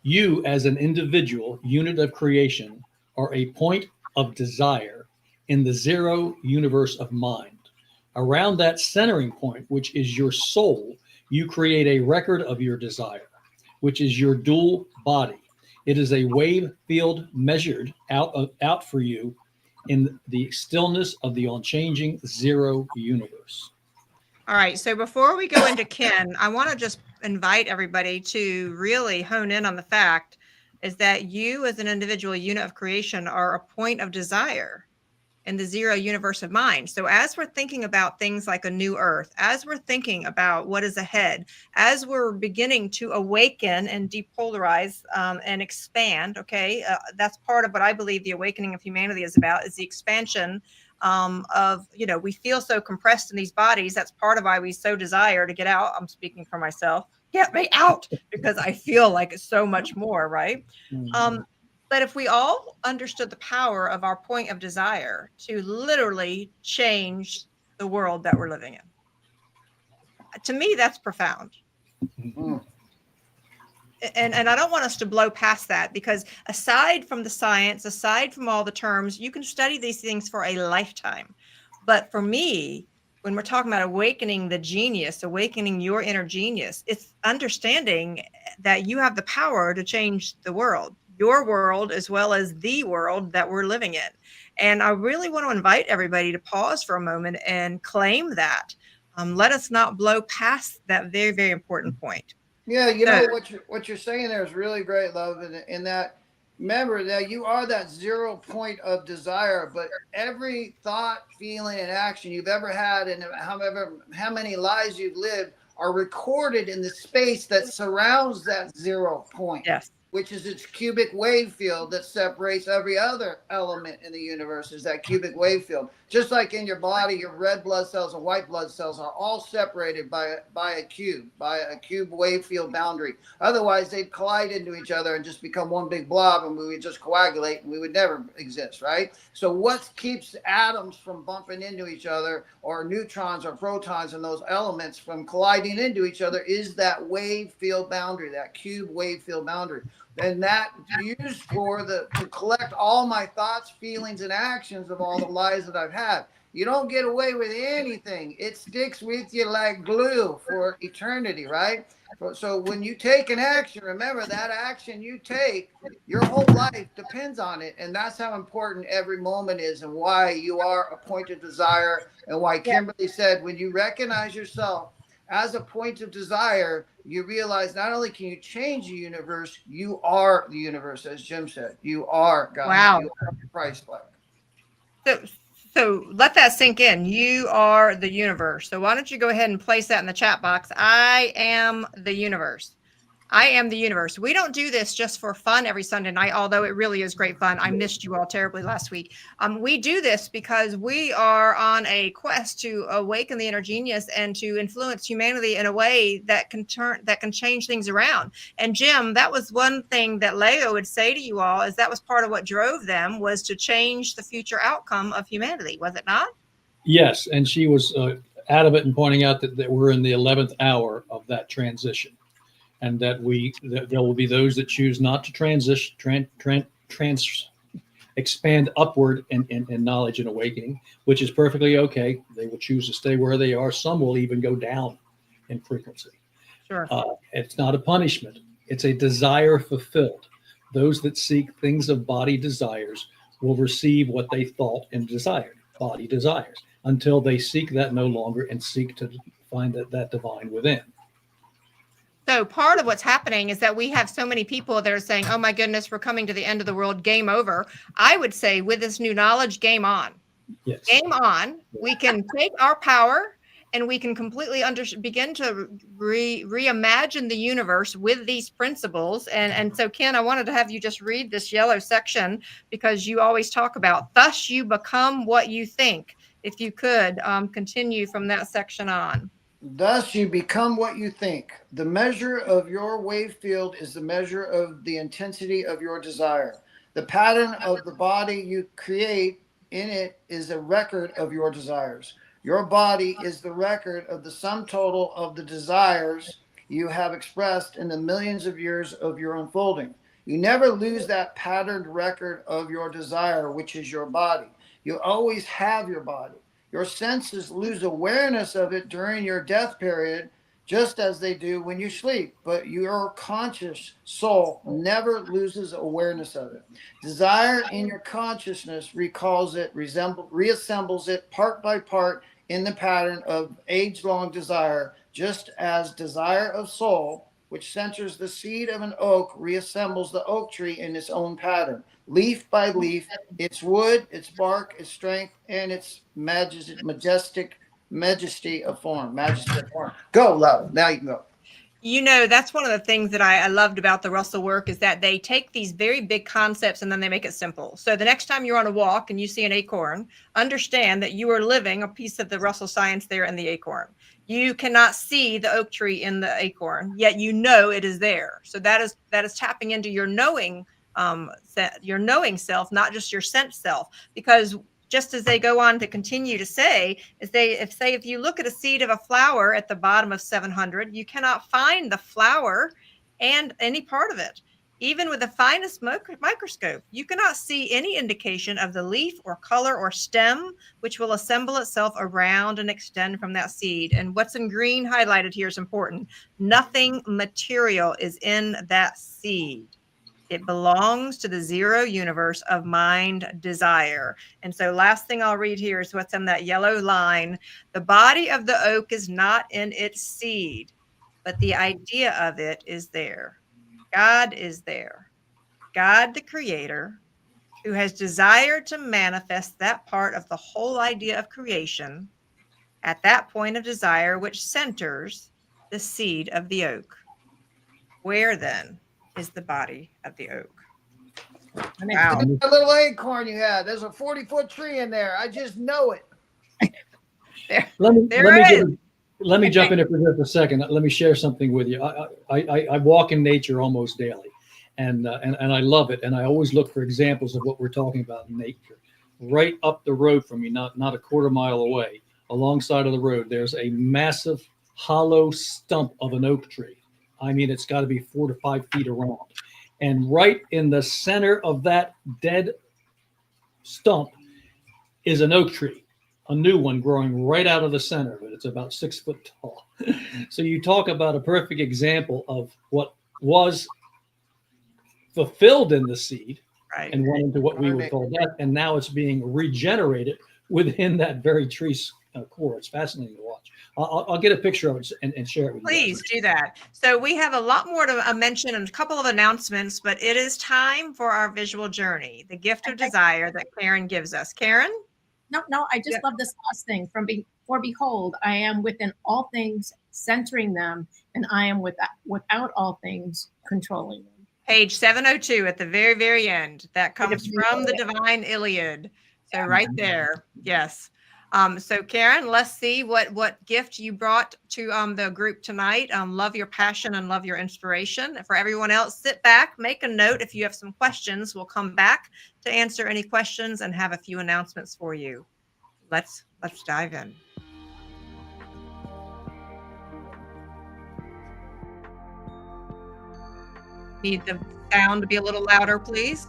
Speaker 2: You as an individual unit of creation are a point of desire in the zero universe of mind. Around that centering point, which is your soul, you create a record of your desire, which is your dual body. It is a wave field measured out for you in the stillness of the unchanging zero universe.
Speaker 1: All right. So before we go into Ken, I want to just invite everybody to really hone in on the fact is that you as an individual unit of creation are a point of desire in the zero universe of mind. So as we're thinking about things like a new earth, as we're thinking about what is ahead, as we're beginning to awaken and depolarize and expand, okay, that's part of what I believe the awakening of humanity is about, is the expansion of, we feel so compressed in these bodies. That's part of why we so desire to get out. I'm speaking for myself. Get me out, because I feel like it's so much more, right?
Speaker 2: Mm-hmm.
Speaker 1: But if we all understood the power of our point of desire to literally change the world that we're living in, to me, that's profound.
Speaker 2: Mm-hmm.
Speaker 1: And I don't want us to blow past that, because aside from the science, aside from all the terms, you can study these things for a lifetime. But for me, when we're talking about awakening the genius, awakening your inner genius, it's understanding that you have the power to change the world, your world, as well as the world that we're living in. And I really want to invite everybody to pause for a moment and claim that. Let us not blow past that very, very important point.
Speaker 3: Yeah, what you're saying there is really great, love, in that, remember that you are that 0 point of desire, but every thought, feeling, and action you've ever had, and how many lives you've lived, are recorded in the space that surrounds that 0 point.
Speaker 1: Yes.
Speaker 3: Which is its cubic wave field that separates every other element in the universe, is that cubic wave field. Just like in your body, your red blood cells and white blood cells are all separated by a cube wave field boundary. Otherwise, they'd collide into each other and just become one big blob, and we would just coagulate and we would never exist, right? So what keeps atoms from bumping into each other, or neutrons or protons and those elements from colliding into each other, is that wave field boundary, that cube wave field boundary. And that used to collect all my thoughts, feelings, and actions of all the lives that I've had. You don't get away with anything. It sticks with you like glue for eternity, right? So when you take an action, remember that action you take, your whole life depends on it. And that's how important every moment is, and why you are a point of desire, and why Kimberly said, when you recognize yourself as a point of desire, you realize not only can you change the universe, you are the universe, as Jim said. You are God.
Speaker 1: Wow.
Speaker 3: You are Christ-like.
Speaker 1: So let that sink in. You are the universe. So why don't you go ahead and place that in the chat box? I am the universe. I am the universe. We don't do this just for fun every Sunday night, although it really is great fun. I missed you all terribly last week. We do this because we are on a quest to awaken the inner genius and to influence humanity in a way that can change things around. And Jim, that was one thing that Leo would say to you all, is that was part of what drove them, was to change the future outcome of humanity. Was it not?
Speaker 2: Yes. And she was adamant in pointing out that we're in the 11th hour of that transition. And that there will be those that choose not to expand upward in knowledge and awakening, which is perfectly okay. They will choose to stay where they are. Some will even go down in frequency.
Speaker 1: Sure.
Speaker 2: It's not a punishment. It's a desire fulfilled. Those that seek things of body desires will receive what they thought and desired, body desires, until they seek that no longer and seek to find that divine within.
Speaker 1: So part of what's happening is that we have so many people that are saying, oh my goodness, we're coming to the end of the world, game over. I would say with this new knowledge, game on.
Speaker 2: Yes.
Speaker 1: Game on. We can take our power and we can completely begin to reimagine the universe with these principles. And so, Ken, I wanted to have you just read this yellow section because you always talk about, thus you become what you think. If you could continue from that section on.
Speaker 3: Thus you become what you think. The measure of your wave field is the measure of the intensity of your desire. The pattern of the body you create in it is a record of your desires. Your body is the record of the sum total of the desires you have expressed in the millions of years of your unfolding. You never lose that patterned record of your desire, which is your body. You always have your body. Your senses lose awareness of it during your death period, just as they do when you sleep. But your conscious soul never loses awareness of it. Desire in your consciousness recalls it, reassembles it part by part in the pattern of age-long desire, just as desire of soul, which centers the seed of an oak, reassembles the oak tree in its own pattern. Leaf by leaf, its wood, its bark, its strength, and its majestic majesty of form. Go, Love. Now you can go.
Speaker 1: You know, that's one of the things that I loved about the Russell work is that they take these very big concepts and then they make it simple. So the next time you're on a walk and you see an acorn, understand that you are living a piece of the Russell science there in the acorn. You cannot see the oak tree in the acorn, yet you know it is there. So that is tapping into your knowing self, not just your sense self, because just as they go on to continue to say, if you look at a seed of a flower at the bottom of 700, you cannot find the flower and any part of it. Even with the finest microscope, you cannot see any indication of the leaf or color or stem, which will assemble itself around and extend from that seed. And what's in green highlighted here is important. Nothing material is in that seed. It belongs to the zero universe of mind desire. And so last thing I'll read here is what's in that yellow line. The body of the oak is not in its seed, but the idea of it is there. God is there. God, the creator, who has desired to manifest that part of the whole idea of creation at that point of desire, which centers the seed of the oak. Where then is the body of the oak? Wow.
Speaker 3: That little acorn you had, there's a 40-foot tree in there. I just know it.
Speaker 2: Let me jump in here for just a second. Let me share something with you. I walk in nature almost daily, and I love it. And I always look for examples of what we're talking about in nature. Right up the road from me, not a quarter mile away, alongside of the road, there's a massive hollow stump of an oak tree. I mean, it's got to be 4 to 5 feet around. And right in the center of that dead stump is an oak tree, a new one growing right out of the center of it. It's about 6 foot tall. So you talk about a perfect example of what was fulfilled in the seed, right, and went into what we would call death. And now it's being regenerated within that very tree's core. It's fascinating to watch. I'll get a picture of it and share it with you.
Speaker 1: Please do that. So we have a lot more to mention and a couple of announcements, but it is time for our visual journey, the gift of desire that Karen gives us. Karen?
Speaker 5: No, I just love this last thing. For behold, I am within all things, centering them, and I am without all things, controlling them.
Speaker 1: Page 702 at the very, very end. That comes from the Divine Iliad. So right there. Yes. So Karen, let's see what gift you brought to the group tonight. Love your passion and love your inspiration. For everyone else, sit back, make a note. If you have some questions, we'll come back to answer any questions and have a few announcements for you. Let's dive in. Need the sound to be a little louder, please.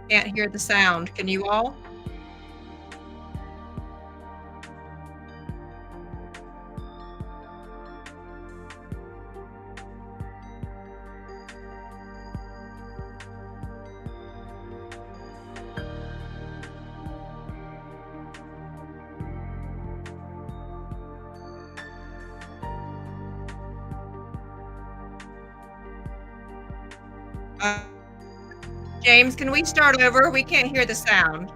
Speaker 1: Can't hear the sound. Can you all? Uh, James, can we start over? We can't hear the sound.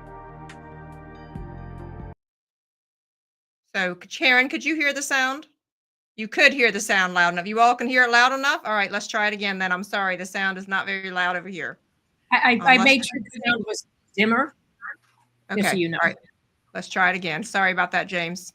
Speaker 1: So, Sharon, could you hear the sound? You could hear the sound loud enough. You all can hear it loud enough? All right, let's try it again then. I'm sorry, the sound is not very loud over here.
Speaker 5: I made sure the sound was dimmer,
Speaker 1: Okay,
Speaker 5: just so you know.
Speaker 1: all right. Let's try it again. Sorry about that, James.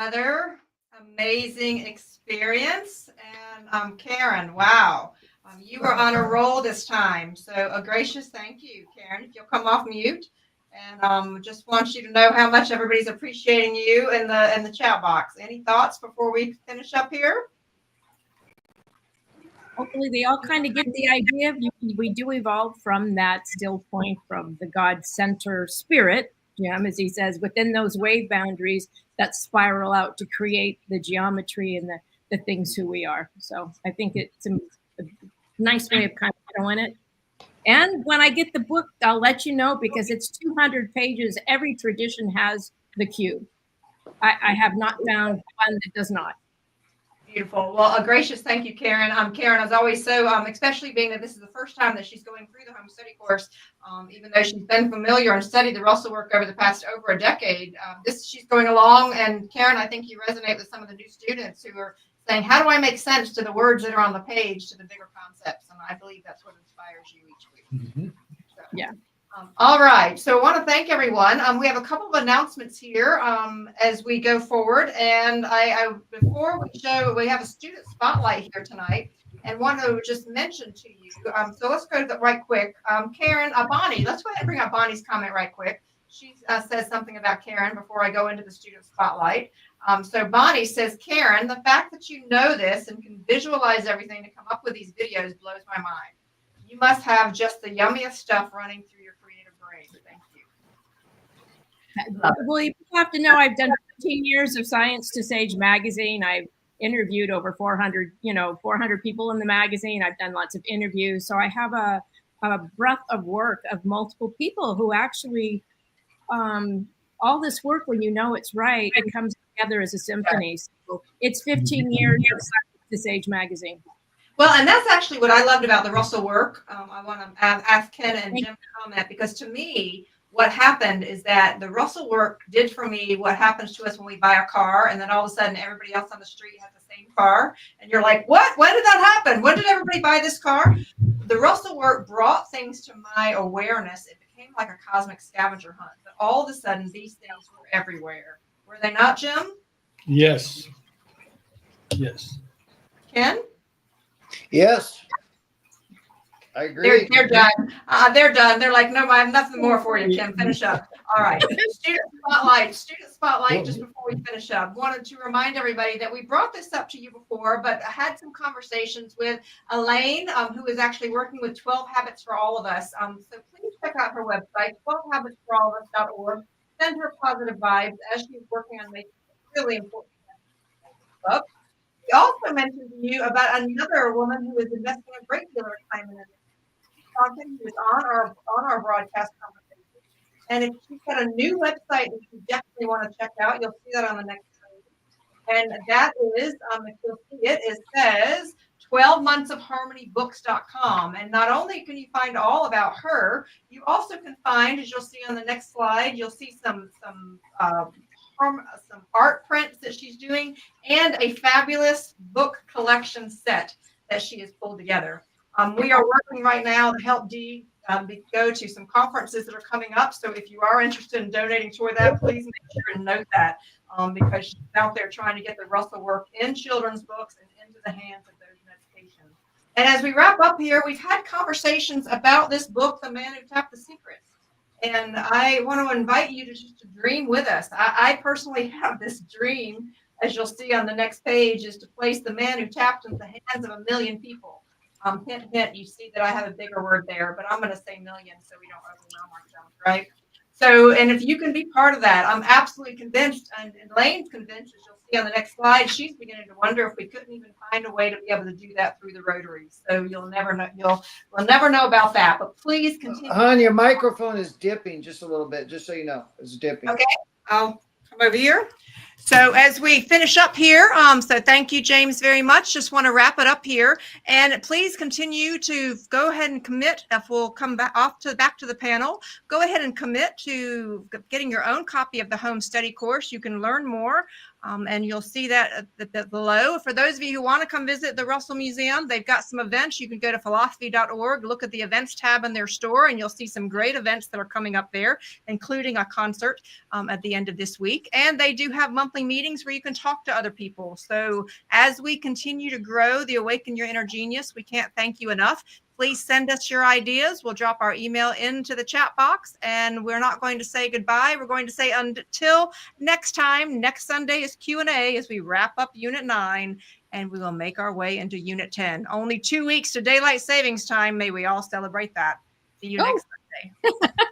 Speaker 1: Another amazing experience. And Karen, wow, you were on a roll this time. So a gracious thank you, Karen, if you'll come off mute. And just want you to know how much everybody's appreciating you in the chat box. Any thoughts before we finish up here?
Speaker 5: Hopefully they all kind of get the idea of we do evolve from that still point, from the God center spirit, Jim, as he says, within those wave boundaries that spiral out to create the geometry and the things who we are. So I think it's a nice way of kind of showing it. And when I get the book, I'll let you know, because it's 200 pages. Every tradition has the cube. I have not found one that does not.
Speaker 1: Beautiful. Well, a gracious thank you, Karen. Karen, as always, so especially being that this is the first time that she's going through the home study course, even though she's been familiar and studied the Russell work over the past over a decade, she's going along. And Karen, I think you resonate with some of the new students who are saying, how do I make sense to the words that are on the page, to the bigger concepts? And I believe that's what inspires you each week.
Speaker 2: Mm-hmm.
Speaker 1: So,
Speaker 5: yeah.
Speaker 1: All right. So I want to thank everyone. We have a couple of announcements here as we go forward. And before we show, we have a student spotlight here tonight, and want to just mention to you. So let's go to that right quick. Karen, Bonnie, let's go ahead and bring up Bonnie's comment right quick. She says something about Karen before I go into the student spotlight. So Bonnie says, Karen, the fact that you know this and can visualize everything to come up with these videos blows my mind. You must have just the yummiest stuff running through your creative brain. Thank you.
Speaker 5: Well, you have to know I've done 15 years of Science to Sage magazine. I've interviewed over 400 people in the magazine. I've done lots of interviews. So I have a breadth of work of multiple people who actually, all this work, when you know it's right, it comes together as a symphony. So it's 15 years of Science to Sage magazine.
Speaker 1: Well, and that's actually what I loved about the Russell work. I want to ask Ken and Jim to comment, because to me, what happened is that the Russell work did for me what happens to us when we buy a car, and then all of a sudden everybody else on the street has the same car, and you're like, what? When did that happen? When did everybody buy this car? The Russell work brought things to my awareness. It became like a cosmic scavenger hunt. But all of a sudden, these things were everywhere. Were they not, Jim?
Speaker 2: Yes. Yes.
Speaker 1: Ken?
Speaker 3: Yes, I agree.
Speaker 1: They're done. They're done. They're like, no, I have nothing more for you, Kim. Finish up. All right. Student spotlight, just before we finish up. Wanted to remind everybody that we brought this up to you before, but I had some conversations with Elaine, who is actually working with 12 Habits for All of Us. So please check out her website, 12habitsforallofus.org. Send her positive vibes as she's working on making a really important book. We also mentioned to you about another woman who is investing a great deal of time in it. Who is on our broadcast conversation. And if she's got a new website that you definitely want to check out, you'll see that on the next page. And that is, if you'll see it, it says 12monthsofharmonybooks.com. And not only can you find all about her, you also can find, as you'll see on the next slide, you'll see some art prints that she's doing, and a fabulous book collection set that she has pulled together. We are working right now to help Dee go to some conferences that are coming up. So if you are interested in donating toward that, please make sure and note that, because she's out there trying to get the Russell work in children's books and into the hands of those meditations. And as we wrap up here, we've had conversations about this book, The Man Who Tapped the Secrets. And I want to invite you to just dream with us. I personally have this dream, as you'll see on the next page, is to place the man who tapped into the hands of 1 million people. Hint, hint, you see that I have a bigger word there, but I'm going to say million so we don't overwhelm ourselves, right? So, and if you can be part of that, I'm absolutely convinced, and Elaine's convinced, as you'll see on the next slide, she's beginning to wonder if we couldn't even find a way to be able to do that through the Rotaries. So you'll never know, we'll never know about that, but please continue.
Speaker 3: Hon, your microphone is dipping just a little bit, just so you know, it's dipping.
Speaker 1: Okay, I'll come over here. So as we finish up here, so thank you, James, very much. Just want to wrap it up here, and please continue to go ahead and commit. If we'll come back to the panel, go ahead and commit to getting your own copy of the home study course. You can learn more And you'll see that below. For those of you who want to come visit the Russell Museum, they've got some events. You can go to philosophy.org, look at the events tab in their store, and you'll see some great events that are coming up there, including a concert at the end of this week. And they do have monthly meetings where you can talk to other people. So as we continue to grow the Awaken Your Inner Genius, we can't thank you enough. Please send us your ideas. We'll drop our email into the chat box, and we're not going to say goodbye. We're going to say until next time. Next Sunday is Q&A as we wrap up Unit 9, and we will make our way into Unit 10. Only 2 weeks to daylight savings time. May we all celebrate that. See you next Sunday.